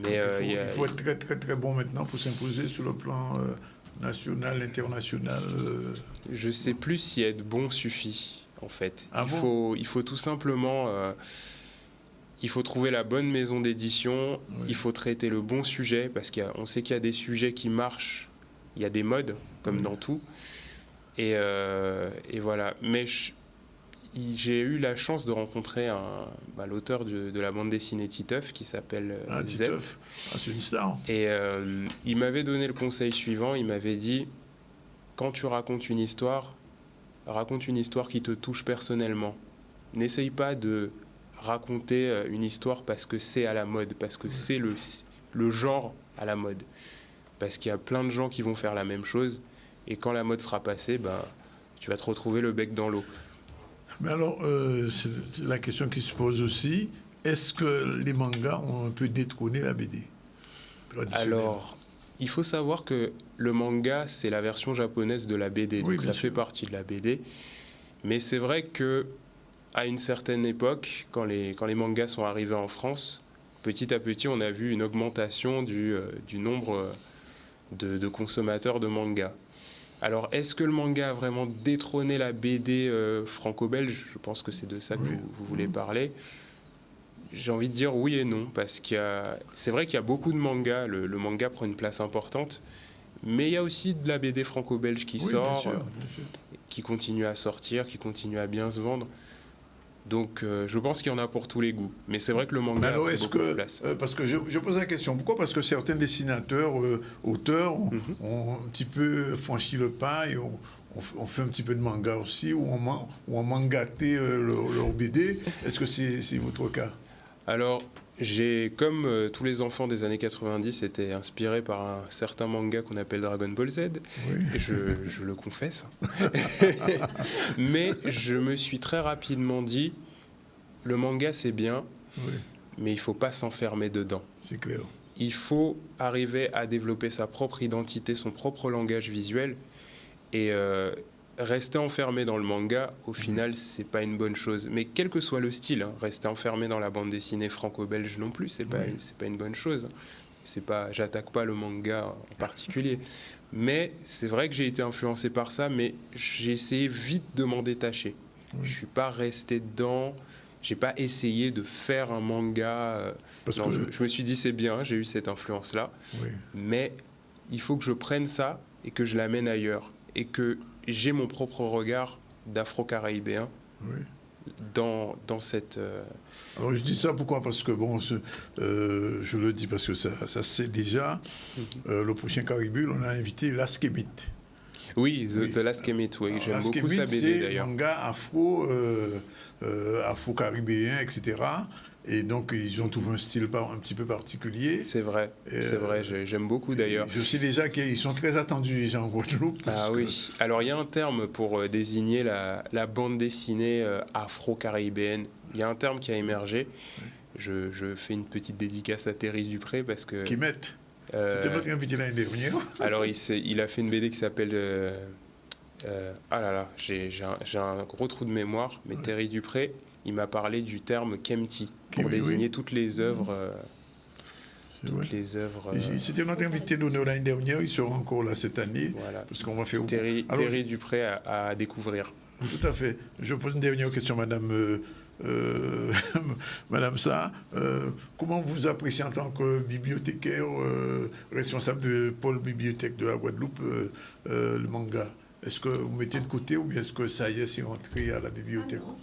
Mais
il faut être très très très bon maintenant pour s'imposer sur le plan national, international.
Je ne sais plus si être bon suffit, en fait.
Ah
il faut tout simplement... il faut trouver la bonne maison d'édition,
Oui.
il faut traiter le bon sujet, parce qu'on sait qu'il y a des sujets qui marchent, il y a des modes, comme dans tout. Et voilà. Mais j'ai eu la chance de rencontrer l'auteur de la bande dessinée Titeuf, qui s'appelle Zeb.
Titeuf, c'est une star.
Et il m'avait donné le conseil suivant, il m'avait dit, quand tu racontes une histoire qui te touche personnellement. N'essaye pas de raconter une histoire parce que c'est à la mode, parce que c'est le genre à la mode. Parce qu'il y a plein de gens qui vont faire la même chose, et quand la mode sera passée, tu vas te retrouver le bec dans l'eau.
Mais alors, c'est la question qui se pose aussi, est-ce que les mangas ont un peu détrôné la BD traditionnelle?
Alors, il faut savoir que le manga, c'est la version japonaise de la BD,
Oui,
donc ça
sûr.
fait partie de la BD. Mais c'est vrai que à une certaine époque, quand les mangas sont arrivés en France, petit à petit, on a vu une augmentation du nombre de consommateurs de mangas. Alors, est-ce que le manga a vraiment détrôné la BD franco-belge? Je pense que c'est de ça que vous voulez parler. J'ai envie de dire oui et non, parce c'est vrai qu'il y a beaucoup de mangas, le manga prend une place importante, mais il y a aussi de la BD franco-belge qui sort,
bien sûr.
qui continue à sortir, qui continue à bien se vendre. Donc, je pense qu'il y en a pour tous les goûts. Mais c'est vrai que le manga a pris beaucoup de place.
Parce que je pose la question, pourquoi? Parce que certains dessinateurs, auteurs, ont un petit peu franchi le pas et on fait un petit peu de manga aussi, ou on mangaté leur BD. Est-ce que c'est votre cas?
Alors, comme tous les enfants des années 90, été inspiré par un certain manga qu'on appelle Dragon Ball Z.
Oui.
Je le confesse. Mais je me suis très rapidement dit, le manga c'est bien, mais il ne faut pas s'enfermer dedans.
C'est clair.
Il faut arriver à développer sa propre identité, son propre langage visuel. Et rester enfermé dans le manga, au final, c'est pas une bonne chose. Mais quel que soit le style, rester enfermé dans la bande dessinée franco-belge non plus, c'est pas une bonne chose. J'attaque pas le manga en particulier. Mais c'est vrai que j'ai été influencé par ça, mais j'ai essayé vite de m'en détacher. Je suis pas resté dedans. J'ai pas essayé de faire un manga. Je me suis dit c'est bien, j'ai eu cette influence-là. Mais il faut que je prenne ça et que je l'amène ailleurs. Et que j'ai mon propre regard d'afro-caribéen dans cette...
Alors je dis ça pourquoi? Parce que je le dis parce que ça c'est déjà le prochain Caribule, on a invité Laskemit.
Oui, The Laskemit, oui. J'aime beaucoup sa BD d'ailleurs.
C'est un manga afro-caribéen, etc. Et donc, ils ont trouvé un style un petit peu particulier.
C'est vrai, j'aime beaucoup d'ailleurs.
Je sais déjà qu'ils sont très attendus, les gens en Guadeloupe.
Oui. Alors, il y a un terme pour désigner la bande dessinée afro-caribéenne. Il y a un terme qui a émergé. Je fais une petite dédicace à Thierry Dupré parce que...
Qui mettent. C'était notre invité l'année dernière.
Alors, il a fait une BD qui s'appelle... ah là là, j'ai un gros trou de mémoire, mais Terry Dupré, il m'a parlé du terme Kempty pour désigner toutes les œuvres...
C'était notre invité d'honneur l'année dernière, il sera encore là cette année.
Voilà.
Parce qu'on va faire...
Terry Dupré à découvrir.
Tout à fait. Je pose une dernière question, Madame Madame Sa. Comment vous appréciez en tant que bibliothécaire responsable de pôle bibliothèque de la Guadeloupe le manga? Est-ce que vous mettez de côté ou bien est-ce que ça y est, c'est rentré à la bibliothèque?
Non,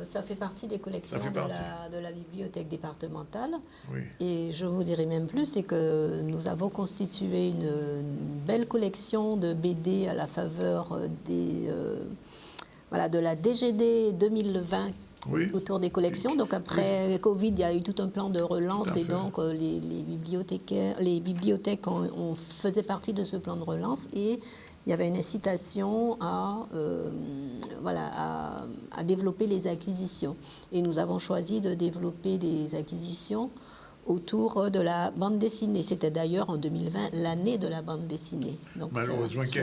ça fait partie des collections de la bibliothèque départementale.
Oui.
Et je vous dirais même plus, c'est que nous avons constitué une belle collection de BD à la faveur de la DGD 2020 autour des collections. Donc après Covid, il y a eu tout un plan de relance et donc les bibliothèques faisaient partie de ce plan de relance et il y avait une incitation à développer les acquisitions. Et nous avons choisi de développer des acquisitions autour de la bande dessinée. C'était d'ailleurs en 2020 l'année de la bande dessinée. Donc,
malheureusement, qui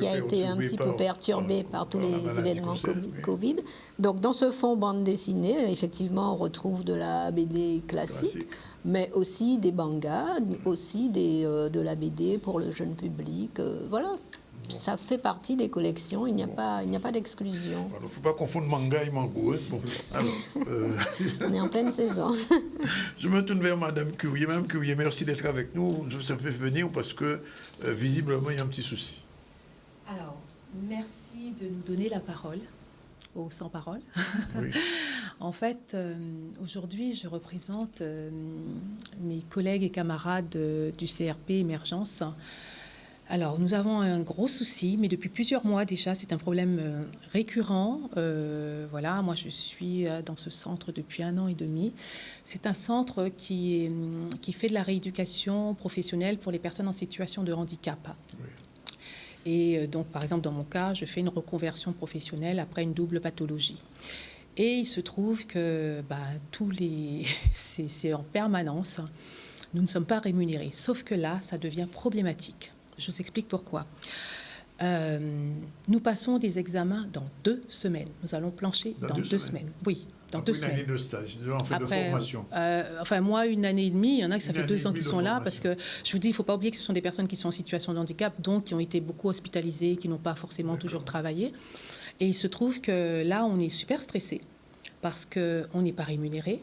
a été
un petit peu perturbée par tous les événements Covid. Donc dans ce fonds bande dessinée, effectivement, on retrouve de la BD classique. Mais aussi des mangas, aussi de la BD pour le jeune public. Voilà. Ça fait partie des collections, il n'y a pas d'exclusion.
Il ne faut pas confondre manga et mango. Hein. Bon, alors,
on est en pleine saison.
Je me tourne vers Madame Courrier. Madame Courrier, merci d'être avec nous. Je vous ai fait venir parce que, visiblement, il y a un petit souci.
Alors, merci de nous donner la parole aux sans-parole.
Oui.
En fait, aujourd'hui, je représente mes collègues et camarades du CRP Émergence. Alors, nous avons un gros souci, mais depuis plusieurs mois déjà, c'est un problème récurrent. Voilà, moi, je suis dans ce centre depuis 1 an et demi. C'est un centre qui fait de la rééducation professionnelle pour les personnes en situation de handicap. Oui. Et donc, par exemple, dans mon cas, je fais une reconversion professionnelle après une double pathologie. Et il se trouve que c'est en permanence. Nous ne sommes pas rémunérés. Sauf que là, ça devient problématique. Je vous explique pourquoi. Nous passons des examens dans 2 semaines. Nous allons plancher dans 2 semaines. Oui, dans 2 semaines.
Une année de stage, en fait, de formation.
Moi, 1 année et demie. Il y en a qui ça fait 2 ans qu'ils sont là parce que je vous dis, il ne faut pas oublier que ce sont des personnes qui sont en situation de handicap, donc qui ont été beaucoup hospitalisées, qui n'ont pas forcément toujours travaillé. Et il se trouve que là, on est super stressé parce qu'on n'est pas rémunéré.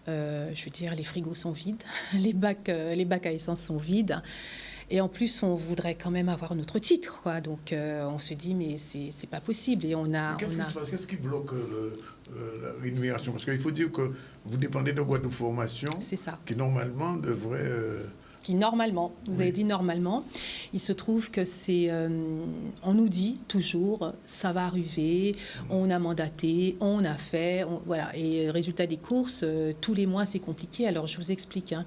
Je veux dire, les frigos sont vides, les bacs à essence sont vides. Et en plus, on voudrait quand même avoir notre titre, quoi. Donc, on se dit, mais c'est pas possible. Et
Qu'est-ce qui se passe? Qu'est-ce qui bloque la rémunération? Parce qu'il faut dire que vous dépendez de Guadeloupe Formation, qui normalement devrait...
Qui normalement, vous avez dit normalement, il se trouve que on nous dit toujours, ça va arriver, on a mandaté, on a fait, voilà. Et résultat des courses, tous les mois, c'est compliqué. Alors, je vous explique, hein.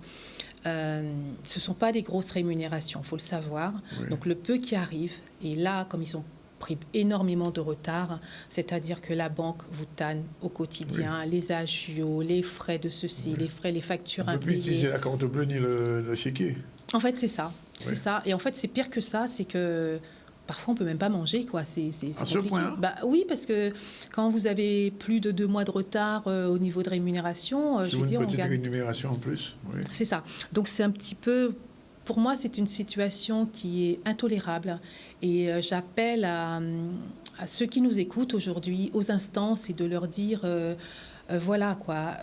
Ce ne sont pas des grosses rémunérations, il faut le savoir. Oui. Donc le peu qui arrive, et là, comme ils ont pris énormément de retard, c'est-à-dire que la banque vous tanne au quotidien, les agios, les frais de ceci, les factures impayées. On ne peut plus
utiliser la carte bleue ni le chéquier.
En fait, c'est ça. C'est ça. Et en fait, c'est pire que ça, c'est que... Parfois, on ne peut même pas manger, quoi. C'est
ce point.
Oui, parce que quand vous avez plus de 2 mois de retard au niveau de rémunération,
je veux dire, une petite rémunération en plus. Oui.
C'est ça. Donc, c'est un petit peu... Pour moi, c'est une situation qui est intolérable. Et j'appelle à ceux qui nous écoutent aujourd'hui, aux instances, et de leur dire, voilà, quoi...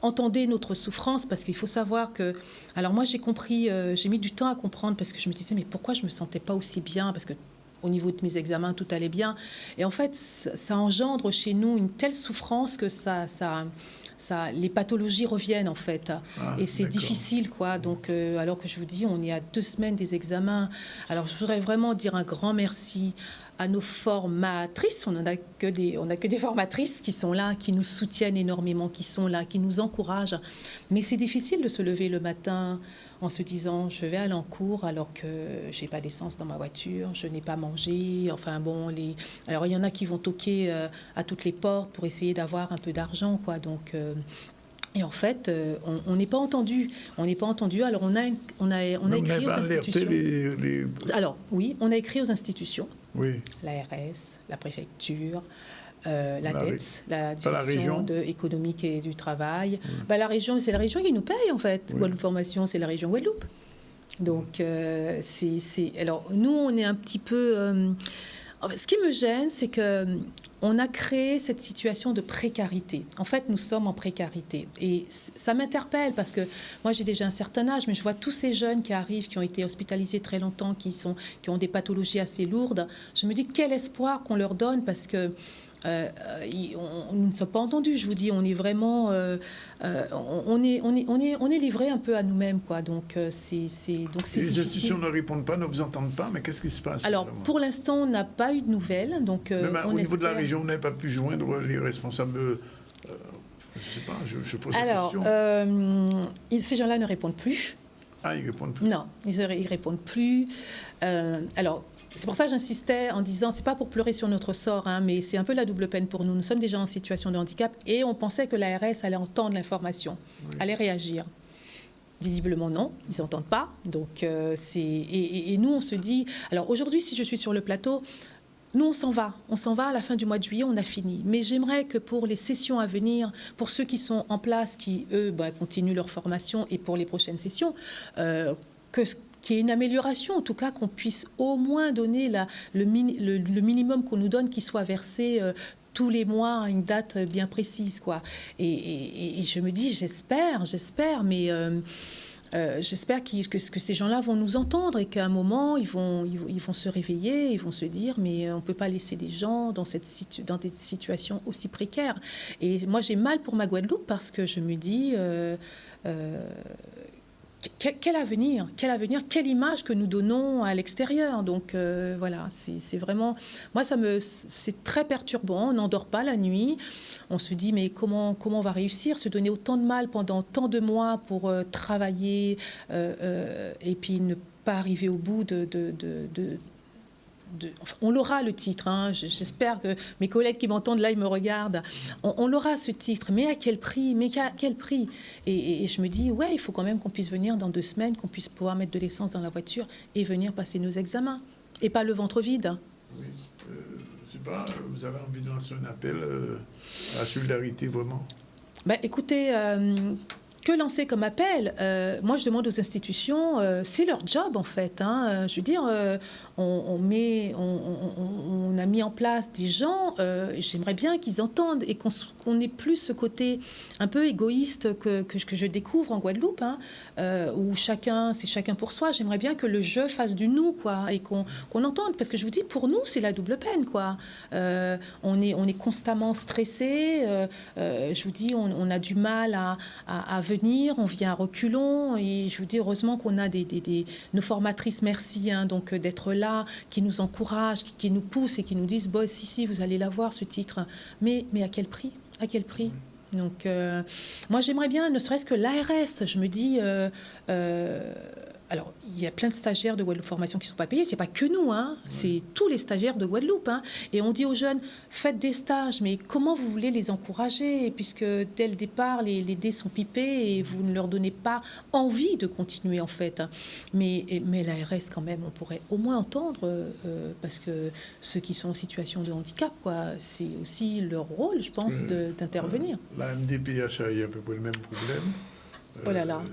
entendez notre souffrance, parce qu'il faut savoir que... Alors moi, j'ai compris, j'ai mis du temps à comprendre, parce que je me disais, mais pourquoi je ne me sentais pas aussi bien? Parce que au niveau de mes examens, tout allait bien. Et en fait, ça engendre chez nous une telle souffrance que les pathologies reviennent, en fait. Et c'est difficile, quoi. Donc, alors que je vous dis, on est à 2 semaines des examens. Alors, je voudrais vraiment dire un grand merci à nos formatrices. On n'a que des formatrices qui sont là, qui nous soutiennent énormément, qui sont là, qui nous encouragent. Mais c'est difficile de se lever le matin en se disant, je vais aller en cours alors que je n'ai pas d'essence dans ma voiture, je n'ai pas mangé. Enfin bon, alors il y en a qui vont toquer à toutes les portes pour essayer d'avoir un peu d'argent, quoi. Donc Et en fait, on n'est pas entendu. On n'est pas entendu. Alors, on a écrit aux institutions. Alors, oui, on a écrit aux institutions.
Oui.
L'ARS, la préfecture, la DETS, la direction économique et du travail. Oui. La région, c'est la région qui nous paye, en fait. Oui. Guadeloupe Formation, c'est la région Guadeloupe. Donc, alors, nous, on est un petit peu... ce qui me gêne, c'est qu'on a créé cette situation de précarité. En fait, nous sommes en précarité. Et ça m'interpelle parce que moi, j'ai déjà un certain âge, mais je vois tous ces jeunes qui arrivent, qui ont été hospitalisés très longtemps, qui ont des pathologies assez lourdes. Je me dis, quel espoir qu'on leur donne parce que nous ne sommes pas entendus, je vous dis, on est vraiment, on est livré un peu à nous-mêmes, quoi. Donc c'est difficile.
Les institutions ne répondent pas, ne vous entendent pas, mais qu'est-ce qui se passe?
Alors pour l'instant, on n'a pas eu de nouvelles, donc.
Même au niveau de la région, on n'avait pas pu joindre les responsables. Je ne sais pas, je pose la question.
Alors ces gens-là ne répondent plus.
Ah, ils répondent plus.
Non, ils répondent plus. Alors. C'est pour ça que j'insistais en disant, c'est pas pour pleurer sur notre sort, hein, mais c'est un peu la double peine pour nous. Nous sommes déjà en situation de handicap et on pensait que l'ARS allait entendre l'information, allait réagir. Visiblement non, ils n'entendent pas. Donc et nous on se dit, alors aujourd'hui si je suis sur le plateau, nous on s'en va à la fin du mois de juillet, on a fini. Mais j'aimerais que pour les sessions à venir, pour ceux qui sont en place, qui eux continuent leur formation et pour les prochaines sessions, qu'il y ait une amélioration, en tout cas qu'on puisse au moins donner le minimum qu'on nous donne, qui soit versé tous les mois à une date bien précise, quoi. Et je me dis, j'espère, mais j'espère que ces gens-là vont nous entendre et qu'à un moment, ils vont se réveiller, ils vont se dire, mais on ne peut pas laisser des gens dans des situations aussi précaires. Et moi, j'ai mal pour ma Guadeloupe parce que je me dis... Quel avenir, quelle image que nous donnons à l'extérieur. Donc voilà, c'est vraiment... Moi, c'est très perturbant. On n'endort pas la nuit. On se dit, mais comment on va réussir? Se donner autant de mal pendant tant de mois pour travailler et puis ne pas arriver au bout enfin, on l'aura le titre, hein. J'espère que mes collègues qui m'entendent là, ils me regardent. On l'aura ce titre, mais à quel prix? Et je me dis, ouais, il faut quand même qu'on puisse venir dans 2 semaines, qu'on puisse pouvoir mettre de l'essence dans la voiture et venir passer nos examens. Et pas le ventre vide.
Oui, je sais pas, vous avez envie de lancer un appel à la solidarité, vraiment?
Écoutez... Que lancer comme appel? Moi, je demande aux institutions, c'est leur job en fait. Hein. Je veux dire, on a mis en place des gens. J'aimerais bien qu'ils entendent et qu'on n'ait plus ce côté un peu égoïste que je découvre en Guadeloupe, hein, où c'est chacun pour soi. J'aimerais bien que le jeu fasse du nous, quoi, et qu'on entende. Parce que je vous dis, pour nous, c'est la double peine, quoi. On est constamment stressé. Je vous dis, on a du mal à venir, on vient à reculons et je vous dis heureusement qu'on a nos formatrices, merci, hein, donc d'être là, qui nous encouragent, qui nous poussent et qui nous disent bon, si, vous allez l'avoir ce titre, mais à quel prix? Donc moi j'aimerais bien, ne serait-ce que l'ARS, je me dis alors, il y a plein de stagiaires de Guadeloupe Formation qui ne sont pas payés. Ce n'est pas que nous, hein. C'est tous les stagiaires de Guadeloupe. Hein. Et on dit aux jeunes, faites des stages, mais comment vous voulez les encourager? Puisque dès le départ, les dés sont pipés et vous ne leur donnez pas envie de continuer, en fait. Mais l'ARS, quand même, on pourrait au moins entendre, parce que ceux qui sont en situation de handicap, quoi, c'est aussi leur rôle, je pense, d'intervenir.
La MDPH a eu à peu près le même problème.
Oh là là.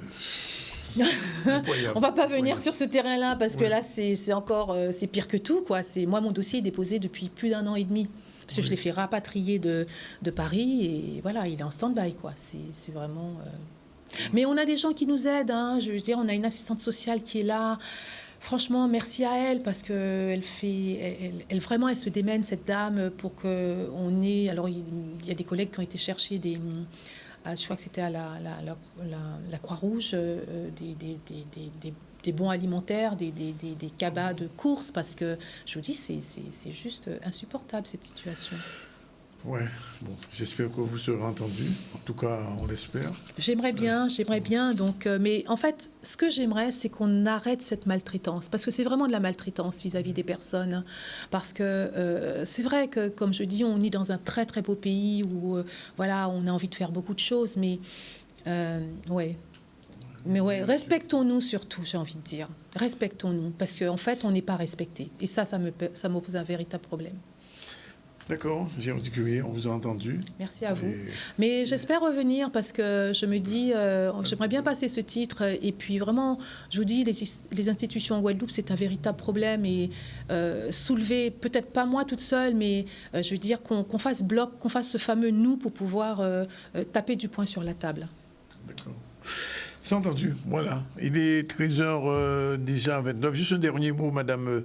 On va pas venir sur ce terrain-là parce que là c'est encore c'est pire que tout, quoi. Moi mon dossier est déposé depuis plus d'1 an et demi parce que je l'ai fait rapatrier de Paris et voilà, il est en stand-by, quoi. C'est vraiment mais on a des gens qui nous aident, hein. Je veux dire, on a une assistante sociale qui est là. Franchement, merci à elle parce que elle se démène, cette dame, pour que on ait. Alors il y a des collègues qui ont été chercher je crois que c'était à la Croix-Rouge, des bons alimentaires, des cabas de course, parce que, je vous dis, c'est juste insupportable, cette situation.
Ouais, bon, j'espère que vous serez entendus. En tout cas, on l'espère.
J'aimerais bien. Donc, mais en fait, ce que j'aimerais, c'est qu'on arrête cette maltraitance, parce que c'est vraiment de la maltraitance vis-à-vis des personnes. Parce que c'est vrai que, comme je dis, on est dans un très très beau pays où, voilà, on a envie de faire beaucoup de choses, mais Ouais. Mais ouais, respectons-nous surtout, j'ai envie de dire. Respectons-nous, parce qu'en fait, on n'est pas respecté. Et ça me pose un véritable problème.
D'accord, Jérôme Cuvier, on vous a entendu.
Merci à vous. Mais j'espère revenir parce que je me dis, j'aimerais bien passer ce titre. Et puis vraiment, je vous dis, les institutions en Guadeloupe, c'est un véritable problème. Et soulever, peut-être pas moi toute seule, mais je veux dire qu'on fasse bloc, qu'on fasse ce fameux nous pour pouvoir taper du poing sur la table.
D'accord. C'est entendu, voilà. Il est 13h déjà 29. Juste un dernier mot, Madame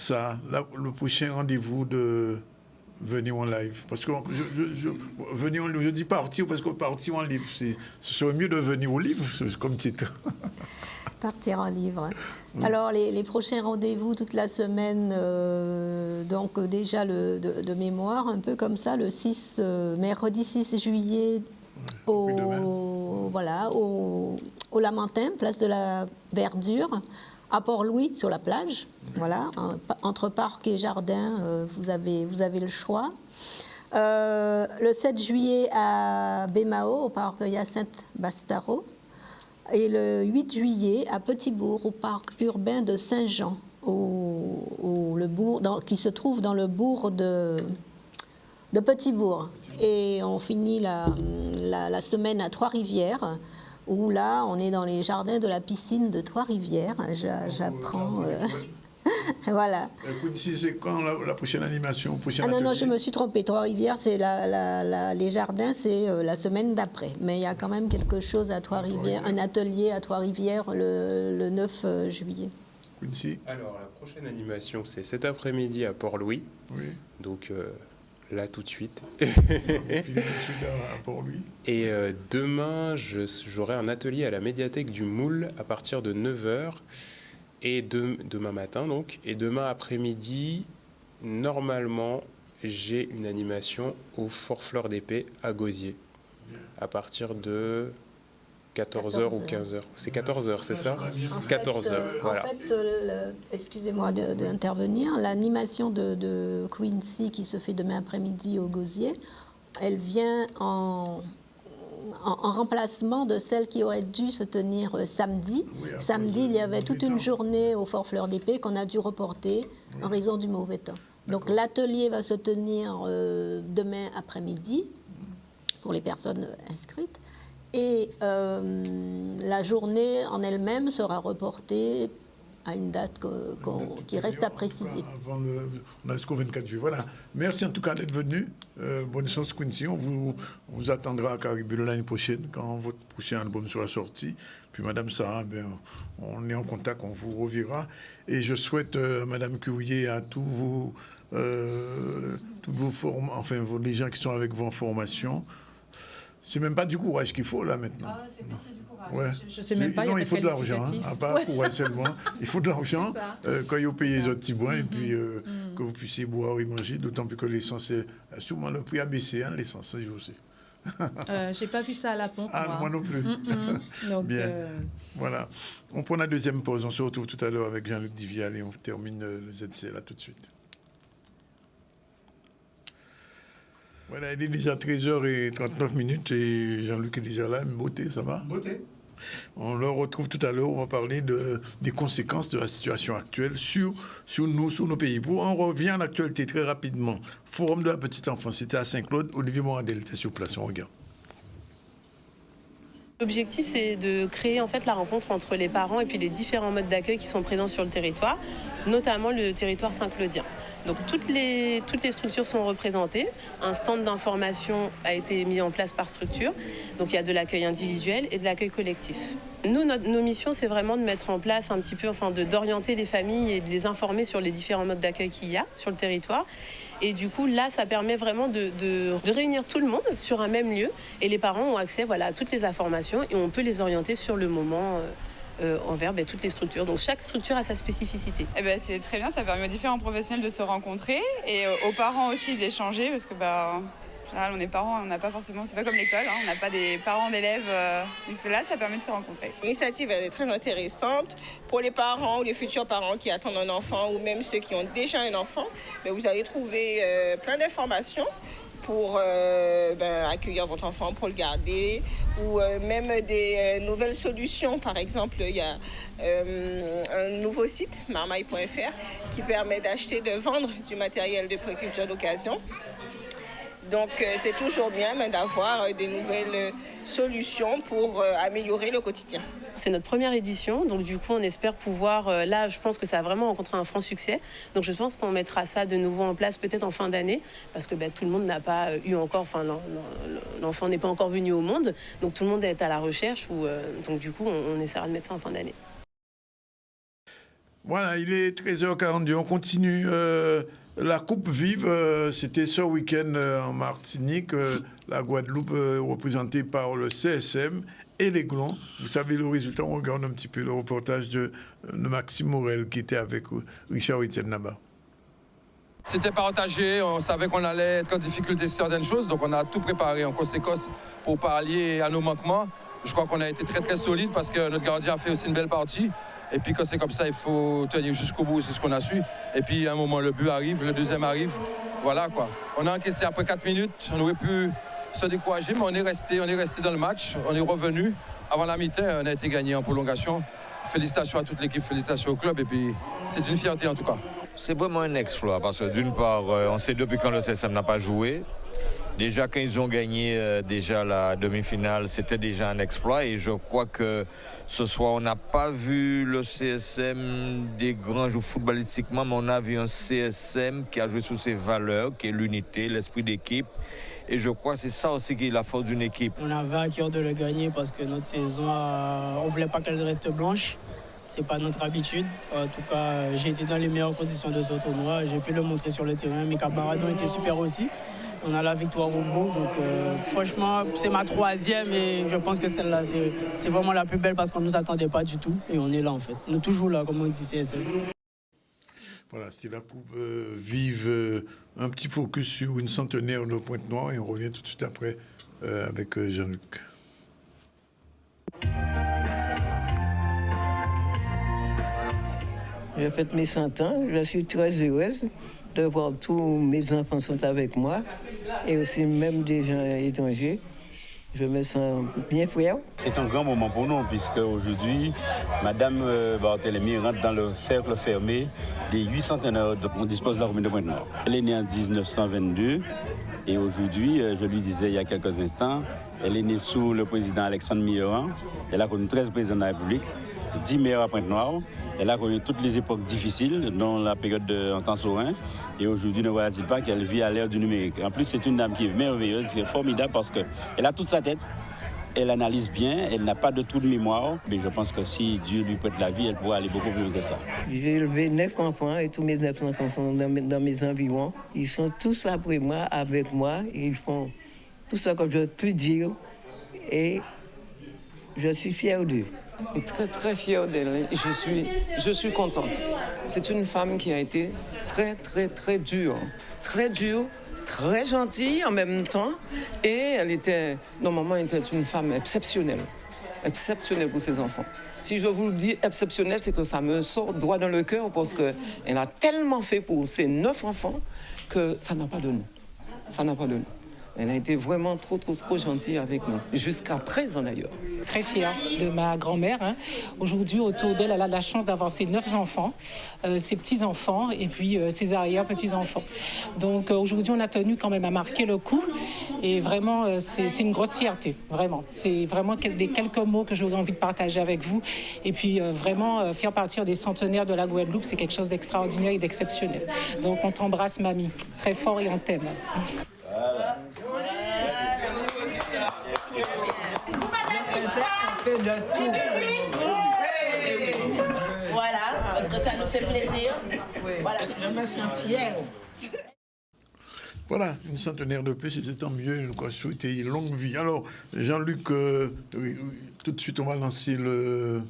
ça, là, le prochain rendez-vous de venir en live. Parce que venir en live, je dis partir, parce que partir en livre, ce serait mieux de venir au livre, comme titre.
Partir en livre. Alors, les prochains rendez-vous toute la semaine, donc déjà de mémoire, un peu comme ça, le mercredi 6 juillet, au Lamentin, place de la Verdure, à Port-Louis, sur la plage, voilà, entre parc et jardin, vous avez le choix. Le 7 juillet à Bémao, au parc Hyacinthe Bastaro. Et le 8 juillet à Petit-Bourg, au parc urbain de Saint-Jean, qui se trouve dans le bourg de Petit-Bourg. Et on finit la semaine à Trois-Rivières, où là, on est dans les jardins de la piscine de Trois-Rivières. J'apprends. Voilà.
C'est quand la prochaine animation?
Non, je me suis trompée. Trois-Rivières, c'est les jardins, c'est la semaine d'après. Mais il y a quand même quelque chose à Trois-Rivières, un atelier à Trois-Rivières le 9 juillet.
Alors, la prochaine animation, c'est cet après-midi à Port-Louis.
Oui.
Donc, là, tout de suite.
À Port-Louis.
Et demain, j'aurai un atelier à la médiathèque du Moule à partir de 9h. Et demain matin, donc. Et demain après-midi, normalement, j'ai une animation au Fort Fleur d'Épée à Gosier. À partir de 14h ou 15h. C'est 14h, c'est ça? 14h, voilà.
En fait, excusez-moi d'intervenir, l'animation de Quincy qui se fait demain après-midi au Gosier, elle vient en remplacement de celle qui aurait dû se tenir samedi. Oui, samedi, il y avait toute une journée au Fort Fleur d'Épée qu'on a dû reporter en raison du mauvais temps. Donc l'atelier va se tenir demain après-midi pour les personnes inscrites. Et la journée en elle-même sera reportée à une date qui reste à préciser.
On a jusqu'au 24 juillet. Voilà. Merci en tout cas d'être venu. Bonne chance, Quincy. On vous attendra à Caribou l'année prochaine, quand votre prochain album sera sorti. Puis Madame Sarah, on est en contact, on vous reverra. Et je souhaite à Madame Cuvier, à tous les gens qui sont avec vous en formation. C'est même pas du courage qu'il faut là maintenant.
Ah, c'est plus que du courage.
Ouais.
Je sais même pas.
Non, il faut de l'argent, pas courage seulement. Il faut de l'argent quand vous payez les autres petits bois et puis que vous puissiez boire et manger. D'autant plus que l'essence est sûrement le prix a baissé, l'essence, je sais.
J'ai pas vu ça à la pompe.
Moi non plus.
Donc,
bien. Voilà. On prend la deuxième pause. On se retrouve tout à l'heure avec Jean-Luc Divial et on termine le ZC là tout de suite. Voilà, il est déjà 13h39 et Jean-Luc est déjà là. Beauté, ça va?
Beauté.
On le retrouve tout à l'heure. On va parler des conséquences de la situation actuelle sur nous, sur nos pays. On revient à l'actualité très rapidement. Forum de la petite enfance, c'était à Saint-Claude. Olivier Moradel était sur place. On regarde.
L'objectif, c'est de créer en fait la rencontre entre les parents et puis les différents modes d'accueil qui sont présents sur le territoire, notamment le territoire saint-claudien. Donc toutes les structures sont représentées. Un stand d'information a été mis en place par structure. Donc il y a de l'accueil individuel et de l'accueil collectif. Nous, nos missions, c'est vraiment de mettre en place un petit peu, d'orienter les familles et de les informer sur les différents modes d'accueil qu'il y a sur le territoire. Et du coup, là, ça permet vraiment de réunir tout le monde sur un même lieu. Et les parents ont accès à toutes les informations et on peut les orienter sur le moment envers toutes les structures. Donc chaque structure a sa spécificité.
C'est très bien, ça permet aux différents professionnels de se rencontrer et aux parents aussi d'échanger parce que en général, on est parents, on n'a pas forcément, c'est pas comme l'école, on n'a pas des parents d'élèves. Donc là, ça permet de se rencontrer.
L'initiative est très intéressante pour les parents ou les futurs parents qui attendent un enfant ou même ceux qui ont déjà un enfant. Mais vous allez trouver plein d'informations pour accueillir votre enfant, pour le garder, ou même des nouvelles solutions. Par exemple, il y a un nouveau site, marmaille.fr, qui permet d'acheter, de vendre du matériel de polyculture d'occasion. Donc c'est toujours bien d'avoir des nouvelles solutions pour améliorer le quotidien.
C'est notre première édition, donc du coup on espère pouvoir, là je pense que ça a vraiment rencontré un franc succès, donc je pense qu'on mettra ça de nouveau en place peut-être en fin d'année, parce que tout le monde n'a pas eu encore, enfin l'enfant n'est pas encore venu au monde, donc tout le monde est à la recherche, donc du coup on essaiera de mettre ça en fin d'année.
Voilà, il est 13h42, on continue. La Coupe Vive, c'était ce week-end en Martinique, la Guadeloupe représentée par le CSM et les Glons. Vous savez le résultat, on regarde un petit peu le reportage de Maxime Morel qui était avec Richard Etienne là-bas.
C'était partagé, on savait qu'on allait être en difficulté sur certaines choses, donc on a tout préparé en conséquence pour pallier à nos manquements. Je crois qu'on a été très très solide parce que notre gardien a fait aussi une belle partie. Et puis quand c'est comme ça, il faut tenir jusqu'au bout, c'est ce qu'on a su. Et puis à un moment, le but arrive, le deuxième arrive. Voilà quoi. On a encaissé après 4 minutes, on aurait pu se décourager, mais on est resté dans le match, on est revenu. Avant la mi-temps, on a été gagné en prolongation. Félicitations à toute l'équipe, félicitations au club, et puis c'est une fierté en tout cas.
C'est vraiment un exploit, parce que d'une part, on sait depuis quand le CSM n'a pas joué. Déjà, quand ils ont gagné déjà la demi-finale, c'était déjà un exploit. Et je crois que ce soir, on n'a pas vu le CSM des grands joueurs footballistiquement, mais on a vu un CSM qui a joué sur ses valeurs, qui est l'unité, l'esprit d'équipe. Et je crois que c'est ça aussi qui est la force d'une équipe.
On avait à cœur de le gagner parce que notre saison, on ne voulait pas qu'elle reste blanche. Ce n'est pas notre habitude. En tout cas, j'ai été dans les meilleures conditions de ce tournoi. J'ai pu le montrer sur le terrain. Mes camarades ont été super aussi. On a la victoire au bout. Donc, franchement, c'est ma 3e et je pense que celle-là, c'est vraiment la plus belle parce qu'on ne nous attendait pas du tout. Et on est là, en fait. On est toujours là, comme on dit CSM.
Voilà, c'était la Coupe Vive. Un petit focus sur une centenaire de Pointe-Noire et on revient tout de suite après avec Jean-Luc.
J'ai fait mes 100 ans. Je suis très heureuse de voir tous mes enfants sont avec moi et aussi même des gens étrangers. Je me sens bien fière.
C'est un grand moment pour nous puisque aujourd'hui, Madame Barthélemy rentre dans le cercle fermé des 8 centenaires dont on dispose de la commune de Pointe-Noire. Elle est née en 1922 et aujourd'hui, je lui disais il y a quelques instants, elle est née sous le président Alexandre Millerand. Elle a connu 13 présidents de la République, 10 maires à Pointe-Noire. Elle a connu toutes les époques difficiles, dont la période de temps serein. Et aujourd'hui, ne voilà-t-il pas qu'elle vit à l'ère du numérique. En plus, c'est une dame qui est merveilleuse, qui est formidable parce qu'elle a toute sa tête. Elle analyse bien, elle n'a pas de trou de mémoire. Mais je pense que si Dieu lui prête la vie, elle pourra aller beaucoup plus loin que ça.
J'ai élevé 9 enfants et tous mes 9 enfants sont dans mes environs. Ils sont tous après moi, avec moi. Et ils font tout ce que je peux dire. Et je suis fière d'eux.
Et très très fière d'elle. Je suis contente. C'est une femme qui a été très très très dure, très gentille en même temps. Et elle était une femme exceptionnelle pour ses enfants. Si je vous le dis exceptionnelle, c'est que ça me sort droit dans le cœur parce qu'elle a tellement fait pour ses 9 enfants que ça n'a pas de nom. Ça n'a pas de nom. Elle a été vraiment trop gentille avec nous, jusqu'à présent d'ailleurs.
Très fière de ma grand-mère. Aujourd'hui, autour d'elle, elle a la chance d'avoir ses 9 enfants, ses petits-enfants et puis ses arrière-petits-enfants. Donc aujourd'hui, on a tenu quand même à marquer le coup et vraiment, c'est une grosse fierté, vraiment. C'est vraiment les quelques mots que j'aurais envie de partager avec vous. Et puis vraiment, faire partir des centenaires de la Guadeloupe, c'est quelque chose d'extraordinaire et d'exceptionnel. Donc on t'embrasse, mamie, très fort et on t'aime.
Voilà, parce que ça nous fait plaisir. Voilà, je me sens fière.
Voilà, une centenaire de plus, c'était tant mieux, nous quoi souhaiter une longue vie. Alors, Jean-Luc, tout de suite, on va lancer le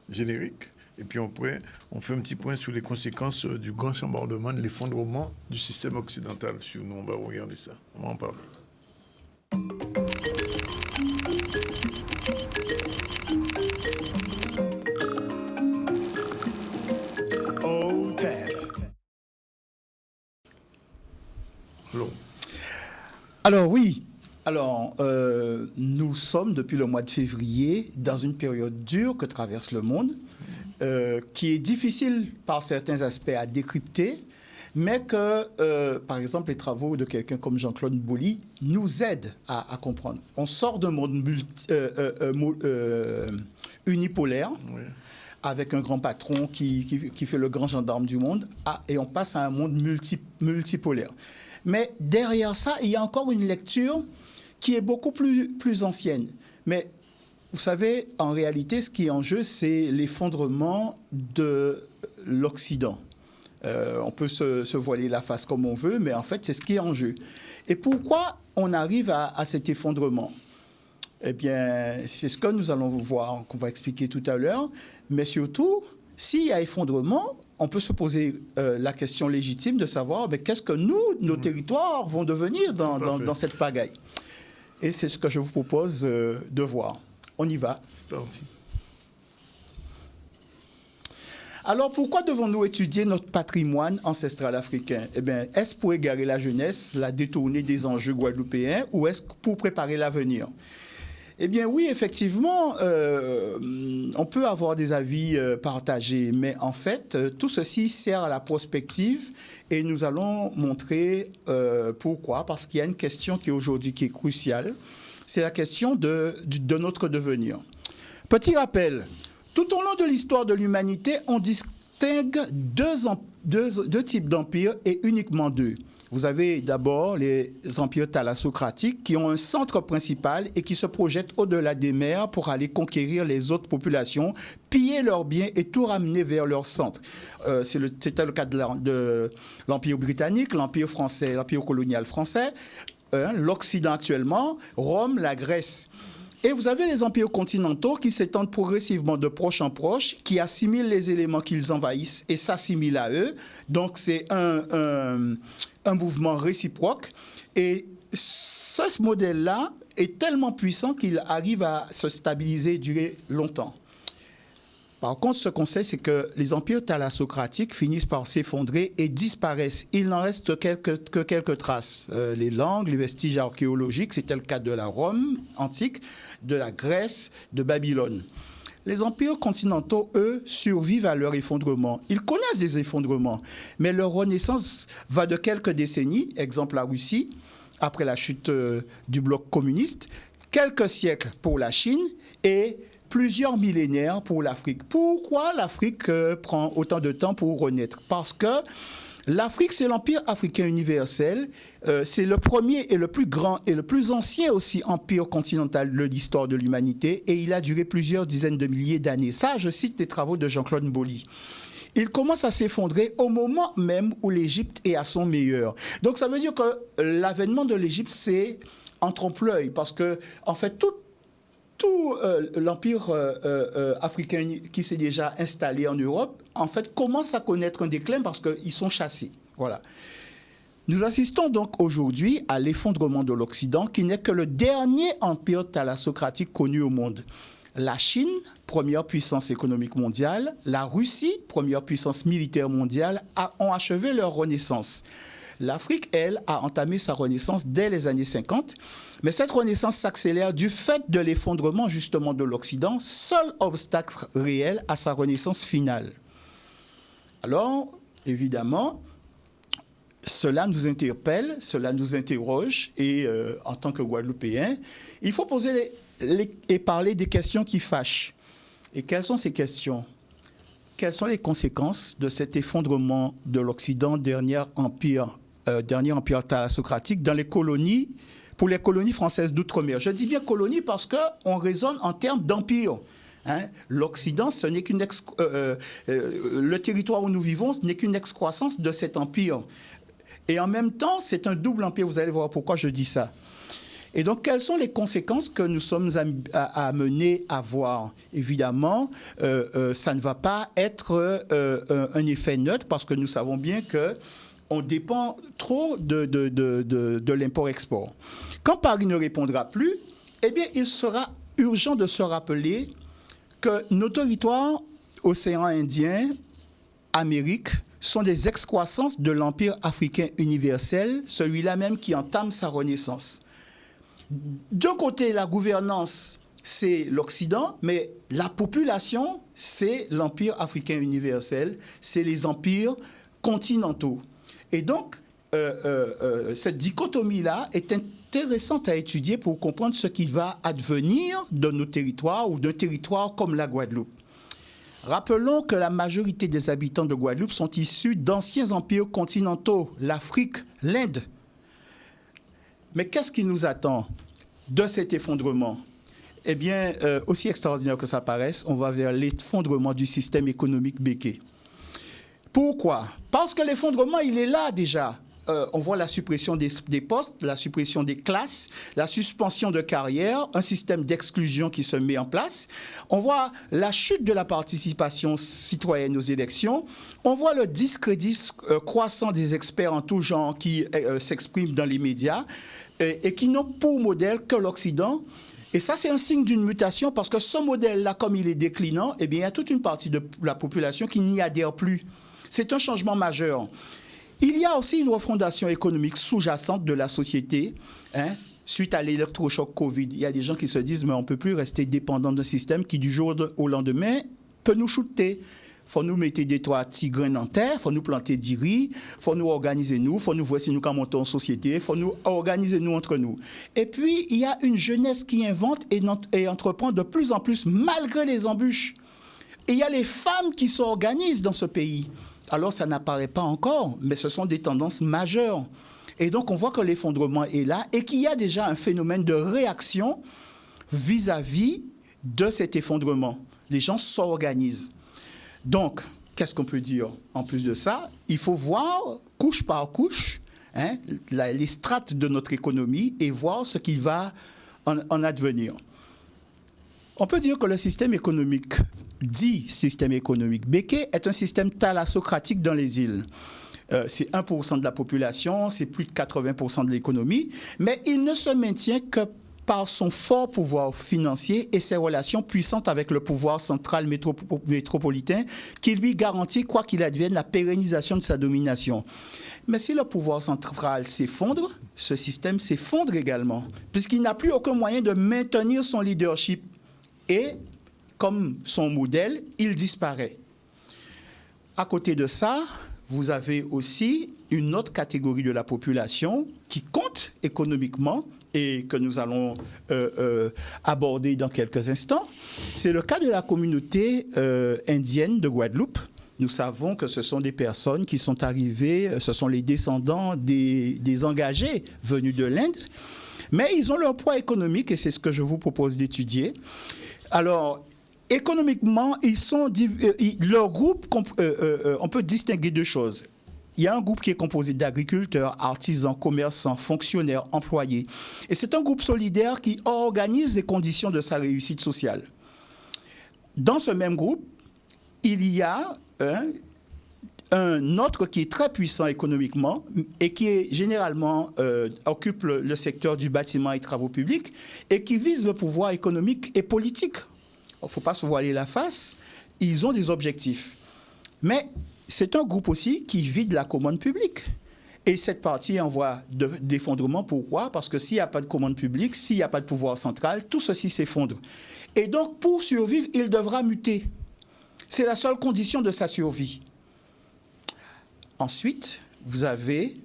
générique. Et puis après, on fait un petit point sur les conséquences du grand chambardement, de l'effondrement du système occidental. Sur nous, on va regarder ça. On va en parler.
Alors oui, nous sommes depuis le mois de février dans une période dure que traverse le monde, qui est difficile par certains aspects à décrypter, mais que, par exemple, les travaux de quelqu'un comme Jean-Claude Boly nous aident à comprendre. On sort d'un monde unipolaire, oui, avec un grand patron qui fait le grand gendarme du monde, et on passe à un monde multipolaire. Mais derrière ça, il y a encore une lecture qui est beaucoup plus ancienne. Mais vous savez, en réalité, ce qui est en jeu, c'est l'effondrement de l'Occident. On peut se voiler la face comme on veut, mais en fait, c'est ce qui est en jeu. Et pourquoi on arrive à cet effondrement ? Eh bien, c'est ce que nous allons voir, qu'on va expliquer tout à l'heure. Mais surtout, s'il y a effondrement, on peut se poser la question légitime de savoir qu'est-ce que nos territoires vont devenir dans cette pagaille. Et c'est ce que je vous propose de voir. On y va.
C'est parti.
Alors, pourquoi devons-nous étudier notre patrimoine ancestral africain ? Eh bien, est-ce pour égarer la jeunesse, la détourner des enjeux guadeloupéens, ou est-ce pour préparer l'avenir ? Eh bien, oui, effectivement, on peut avoir des avis partagés, mais en fait, tout ceci sert à la prospective et nous allons montrer pourquoi. Parce qu'il y a une question qui est cruciale, c'est la question de notre devenir. Petit rappel, tout au long de l'histoire de l'humanité, on distingue deux types d'empires et uniquement deux. Vous avez d'abord les empires thalassocratiques qui ont un centre principal et qui se projettent au-delà des mers pour aller conquérir les autres populations, piller leurs biens et tout ramener vers leur centre. C'était le cas de l'Empire britannique, l'Empire français, l'Empire colonial français, l'Occident actuellement, Rome, la Grèce. Et vous avez les empires continentaux qui s'étendent progressivement de proche en proche, qui assimilent les éléments qu'ils envahissent et s'assimilent à eux. Donc, c'est un mouvement réciproque. Et ce modèle-là est tellement puissant qu'il arrive à se stabiliser et durer longtemps. Par contre, ce qu'on sait, c'est que les empires thalassocratiques finissent par s'effondrer et disparaissent. Il n'en reste que quelques traces. Les langues, les vestiges archéologiques, c'était le cas de la Rome antique, de la Grèce, de Babylone. Les empires continentaux, eux, survivent à leur effondrement. Ils connaissent des effondrements, mais leur renaissance va de quelques décennies, exemple la Russie, après la chute du bloc communiste, quelques siècles pour la Chine et plusieurs millénaires pour l'Afrique. Pourquoi l'Afrique prend autant de temps pour renaître ? Parce que l'Afrique, c'est l'Empire africain universel. C'est le premier et le plus grand et le plus ancien aussi empire continental de l'histoire de l'humanité. Et il a duré plusieurs dizaines de milliers d'années. Ça, je cite les travaux de Jean-Claude Boly. Il commence à s'effondrer au moment même où l'Égypte est à son meilleur. Donc, ça veut dire que l'avènement de l'Égypte, c'est en trompe-l'œil. Parce que, en fait, tout l'empire africain qui s'est déjà installé en Europe, en fait, commence à connaître un déclin parce qu'ils sont chassés. Voilà. Nous assistons donc aujourd'hui à l'effondrement de l'Occident, qui n'est que le dernier empire thalassocratique connu au monde. La Chine, première puissance économique mondiale, la Russie, première puissance militaire mondiale, ont achevé leur renaissance. L'Afrique, elle, a entamé sa renaissance dès les années 50, mais cette renaissance s'accélère du fait de l'effondrement justement de l'Occident, seul obstacle réel à sa renaissance finale. Alors, évidemment, cela nous interpelle, cela nous interroge, et en tant que Guadeloupéens, il faut poser et parler des questions qui fâchent. Et quelles sont ces questions ? Quelles sont les conséquences de cet effondrement de l'Occident, dernier empire thalassocratique, dans les colonies, pour les colonies françaises d'outre-mer. Je dis bien colonies parce qu'on raisonne en termes d'empire. L'Occident, ce n'est qu'une le territoire où nous vivons, ce n'est qu'une excroissance de cet empire. Et en même temps, c'est un double empire. Vous allez voir pourquoi je dis ça. Et donc, quelles sont les conséquences que nous sommes amenés à voir ? Évidemment, ça ne va pas être un effet neutre parce que nous savons bien qu'on dépend trop de l'import-export. Quand Paris ne répondra plus, eh bien, il sera urgent de se rappeler que nos territoires, océan Indien, Amérique, sont des excroissances de l'Empire africain universel, celui-là même qui entame sa renaissance. D'un côté, la gouvernance, c'est l'Occident, mais la population, c'est l'Empire africain universel, c'est les empires continentaux. Et donc, cette dichotomie-là est intéressante à étudier pour comprendre ce qui va advenir de nos territoires ou d'un territoire comme la Guadeloupe. Rappelons que la majorité des habitants de Guadeloupe sont issus d'anciens empires continentaux, l'Afrique, l'Inde. Mais qu'est-ce qui nous attend de cet effondrement ? Eh bien, aussi extraordinaire que ça paraisse, on va vers l'effondrement du système économique béquet. Pourquoi ? Parce que l'effondrement, il est là déjà. On voit la suppression des postes, la suppression des classes, la suspension de carrière, un système d'exclusion qui se met en place. On voit la chute de la participation citoyenne aux élections. On voit le discrédit croissant des experts en tout genre qui s'expriment dans les médias et qui n'ont pour modèle que l'Occident. Et ça, c'est un signe d'une mutation parce que ce modèle-là, comme il est déclinant, eh bien, il y a toute une partie de la population qui n'y adhère plus. C'est un changement majeur. Il y a aussi une refondation économique sous-jacente de la société. Suite à l'électrochoc Covid, il y a des gens qui se disent « mais on ne peut plus rester dépendant d'un système qui, du jour au lendemain, peut nous shooter. Il faut nous mettre des toits petits grains en terre, il faut nous planter du riz, il faut nous organiser nous, il faut nous voir si nous montons en société, il faut nous organiser nous entre nous. » Et puis, il y a une jeunesse qui invente et entreprend de plus en plus malgré les embûches. Et il y a les femmes qui s'organisent dans ce pays. Alors, ça n'apparaît pas encore, mais ce sont des tendances majeures. Et donc, on voit que l'effondrement est là et qu'il y a déjà un phénomène de réaction vis-à-vis de cet effondrement. Les gens s'organisent. Donc, qu'est-ce qu'on peut dire en plus de ça ? Il faut voir, couche par couche, les strates de notre économie et voir ce qui va en advenir. On peut dire que le système économique dit système économique béquet est un système thalassocratique dans les îles. C'est 1% de la population, c'est plus de 80% de l'économie, mais il ne se maintient que par son fort pouvoir financier et ses relations puissantes avec le pouvoir central métropolitain qui lui garantit, quoi qu'il advienne, la pérennisation de sa domination. Mais si le pouvoir central s'effondre, ce système s'effondre également, puisqu'il n'a plus aucun moyen de maintenir son leadership et comme son modèle, il disparaît. À côté de ça, vous avez aussi une autre catégorie de la population qui compte économiquement et que nous allons aborder dans quelques instants. C'est le cas de la communauté indienne de Guadeloupe. Nous savons que ce sont des personnes qui sont arrivées, ce sont les descendants des engagés venus de l'Inde, mais ils ont leur poids économique et c'est ce que je vous propose d'étudier. Alors, économiquement, leur groupe, on peut distinguer deux choses. Il y a un groupe qui est composé d'agriculteurs, artisans, commerçants, fonctionnaires, employés. Et c'est un groupe solidaire qui organise les conditions de sa réussite sociale. Dans ce même groupe, il y a un autre qui est très puissant économiquement et qui est généralement occupe le secteur du bâtiment et travaux publics et qui vise le pouvoir économique et politique. Il ne faut pas se voiler la face, ils ont des objectifs. Mais c'est un groupe aussi qui vide la commande publique. Et cette partie est en voie d'effondrement. Pourquoi ? Parce que s'il n'y a pas de commande publique, s'il n'y a pas de pouvoir central, tout ceci s'effondre. Et donc, pour survivre, il devra muter. C'est la seule condition de sa survie. Ensuite, vous avez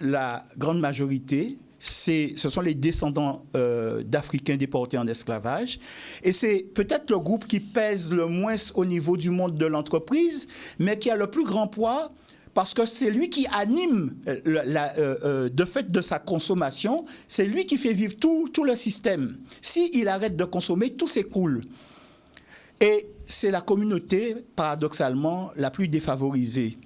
la grande majorité, ce sont les descendants d'Africains déportés en esclavage. Et c'est peut-être le groupe qui pèse le moins au niveau du monde de l'entreprise, mais qui a le plus grand poids parce que c'est lui qui anime, de fait de sa consommation, c'est lui qui fait vivre tout le système. S'il arrête de consommer, tout s'écroule. Et c'est la communauté, paradoxalement, la plus défavorisée.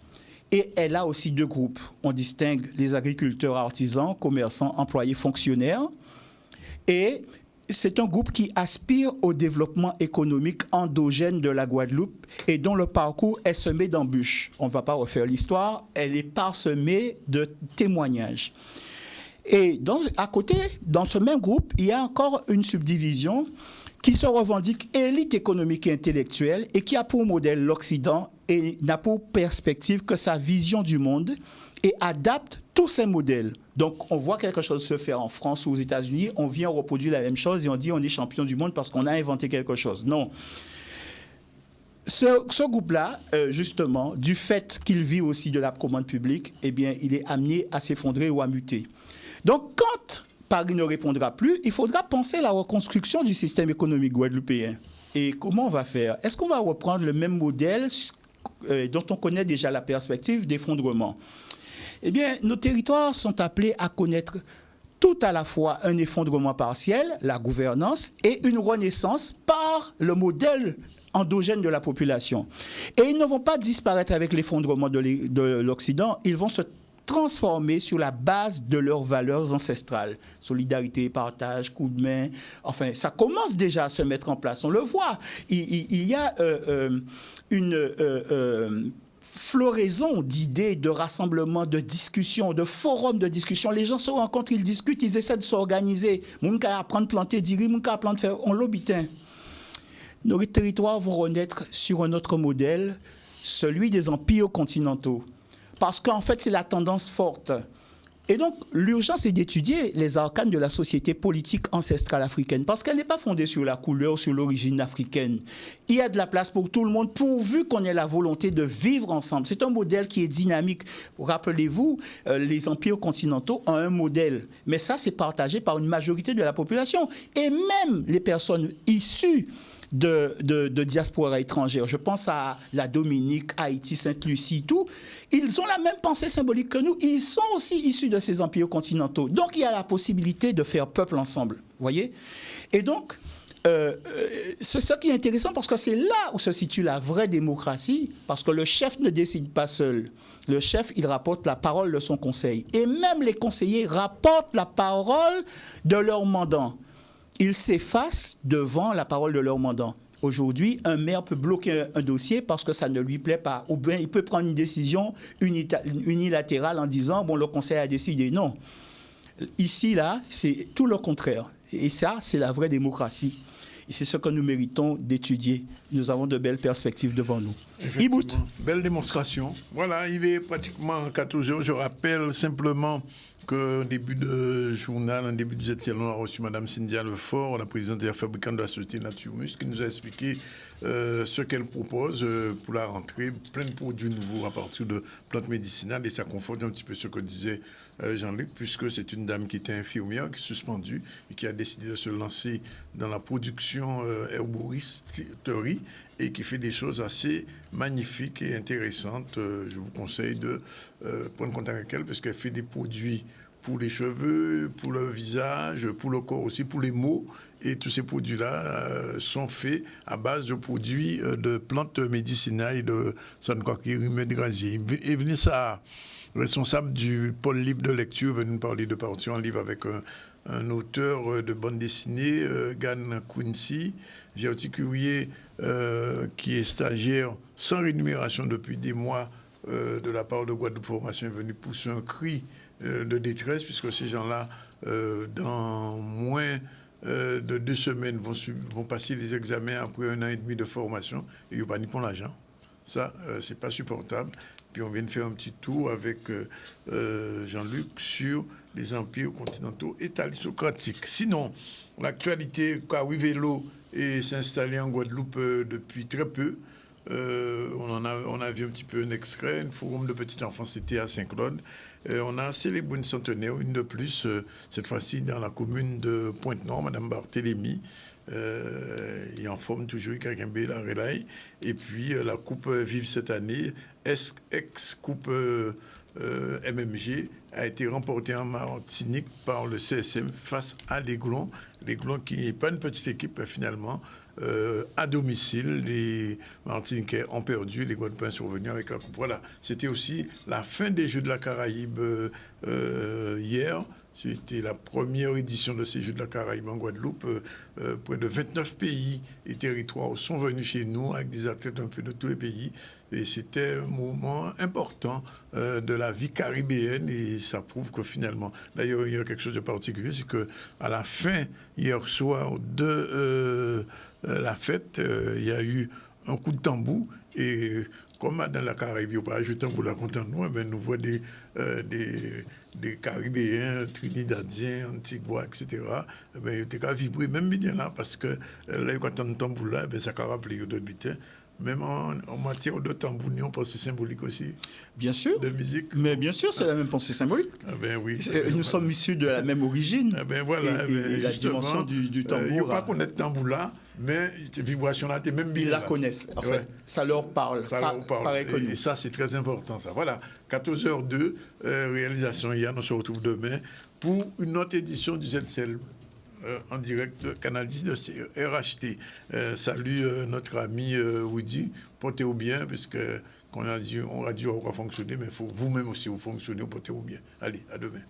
Et elle a aussi deux groupes. On distingue les agriculteurs, artisans, commerçants, employés, fonctionnaires. Et c'est un groupe qui aspire au développement économique endogène de la Guadeloupe et dont le parcours est semé d'embûches. On ne va pas refaire l'histoire, elle est parsemée de témoignages. Et à côté, dans ce même groupe, il y a encore une subdivision qui se revendique élite économique et intellectuelle et qui a pour modèle l'Occident et n'a pour perspective que sa vision du monde et adapte tous ces modèles. Donc, on voit quelque chose se faire en France ou aux États-Unis, on vient reproduire la même chose et on dit on est champion du monde parce qu'on a inventé quelque chose. Non. Ce groupe-là, justement, du fait qu'il vit aussi de la commande publique, eh bien, il est amené à s'effondrer ou à muter. Donc, quand Paris ne répondra plus, il faudra penser à la reconstruction du système économique guadeloupéen. Et comment on va faire? Est-ce qu'on va reprendre le même modèle dont on connaît déjà la perspective d'effondrement? Eh bien, nos territoires sont appelés à connaître tout à la fois un effondrement partiel, la gouvernance, et une renaissance par le modèle endogène de la population. Et ils ne vont pas disparaître avec l'effondrement de l'Occident, ils vont se transformer sur la base de leurs valeurs ancestrales. Solidarité, partage, coup de main. Enfin, ça commence déjà à se mettre en place. On le voit. Il y a une floraison d'idées, de rassemblements, de discussions, de forums de discussion. Les gens se rencontrent, ils discutent, ils essaient de s'organiser. Moun ka apprendre à planter diri, moun ka apprendre à faire on l'obitin. Nos territoires vont renaître sur un autre modèle, celui des empires continentaux. Parce qu'en fait, c'est la tendance forte. Et donc, l'urgence est d'étudier les arcanes de la société politique ancestrale africaine, parce qu'elle n'est pas fondée sur la couleur, sur l'origine africaine. Il y a de la place pour tout le monde, pourvu qu'on ait la volonté de vivre ensemble. C'est un modèle qui est dynamique. Rappelez-vous, les empires continentaux ont un modèle, mais ça, c'est partagé par une majorité de la population. Et même les personnes issues de diaspora étrangère. Je pense à la Dominique, Haïti, Sainte-Lucie, tout. Ils ont la même pensée symbolique que nous. Ils sont aussi issus de ces empires continentaux. Donc, il y a la possibilité de faire peuple ensemble. Vous voyez? Et donc, c'est ça qui est intéressant parce que c'est là où se situe la vraie démocratie, parce que le chef ne décide pas seul. Le chef, il rapporte la parole de son conseil. Et même les conseillers rapportent la parole de leur mandant. Ils s'effacent devant la parole de leur mandant. Aujourd'hui, un maire peut bloquer un dossier parce que ça ne lui plaît pas. Ou bien il peut prendre une décision unilatérale en disant « bon, le conseil a décidé ». Non. Ici, là, c'est tout le contraire. Et ça, c'est la vraie démocratie. Et c'est ce que nous méritons d'étudier. Nous avons de belles perspectives devant nous. Ibout.
Belle démonstration. Voilà, il est pratiquement 14 heures. Je rappelle simplement qu'en début de journal, en début de cette série, on a reçu Mme Cynthia Lefort, la présidente des fabricants de la société Naturmus, qui nous a expliqué ce qu'elle propose pour la rentrée, plein de produits nouveaux à partir de plantes médicinales, et ça conforte un petit peu ce que disait Jean-Luc, puisque c'est une dame qui était infirmière, qui est suspendue et qui a décidé de se lancer dans la production herboristerie et qui fait des choses assez magnifiques et intéressantes. Je vous conseille de prendre contact avec elle parce qu'elle fait des produits pour les cheveux, pour le visage, pour le corps aussi, pour les mots. Et tous ces produits-là sont faits à base de produits de plantes médicinales et de Sankwaki, Rumède Grazier. Et Vanessa, responsable du pôle livre de lecture, veut nous parler de partir en livre avec un auteur de bande dessinée, Gan Quincy. Gertie Courrier, qui est stagiaire sans rémunération depuis des mois de la part de Guadeloupe Formation, est venu pousser un cri de détresse, puisque ces gens-là, dans moins de 2 semaines, vont passer des examens après 1 an et demi de formation et ils n'ont pas ni pour l'argent. Ça, c'est pas supportable. Puis on vient de faire un petit tour avec Jean-Luc sur les empires continentaux et thalissocratiques. Sinon, l'actualité, Caruvelo est s'installer en Guadeloupe depuis très peu. On a vu un petit peu un extrait, un forum de petits enfants, c'était à Saint-Claude. On a célébré une centenaire, une de plus, cette fois-ci dans la commune de Pointe-Nord, Madame Barthélémy. Il en forme toujours Kakembe, la Relaye. Et puis la Coupe Vive cette année, ex-Coupe MMG, a été remportée en Martinique par le CSM face à l'Aiglon. L'Aiglon qui n'est pas une petite équipe finalement. À domicile, les Martiniquais ont perdu, les Guadeloupéens sont revenus avec la coupe. Voilà, c'était aussi la fin des Jeux de la Caraïbe hier. C'était la première édition de ces Jeux de la Caraïbe en Guadeloupe. Près de 29 pays et territoires sont venus chez nous avec des athlètes un peu de tous les pays. Et c'était un moment important de la vie caribéenne et ça prouve que finalement, d'ailleurs, il y a quelque chose de particulier, c'est qu'à la fin, hier soir, de la fête, il y a eu un coup de tambour et comme dans la Caraïbe, on peut ajouter pour la content nous, mais nous voyons des Caribéens, Trinidadiens, Antigua, etc. Ben, ils ont vibré même bien là, parce que là, quand on entend tambour là, ben, ça a rappelé d'autres butins. Même en matière de tambour, on pense symbolique aussi.
Bien sûr.
De musique.
Mais bien sûr, c'est la même pensée symbolique.
Ah ben oui.
Nous sommes issus de la même origine.
Ah ben voilà.
Et la dimension du tambour.
Il ne faut pas connaître tambour là, mais les vibrations là, tu même bien.
Ils la connaissent. En fait, ça leur parle.
Ça leur parle. Et ça, c'est très important. Ça. Voilà. 14h02, réalisation hier, on se retrouve demain pour une autre édition du ZCL. En direct, Canal 10 de RHT. Salut notre ami Woody, portez-vous bien, puisque on a dit on va fonctionner, mais il faut vous-même aussi vous fonctionner, portez-vous bien. Allez, à demain.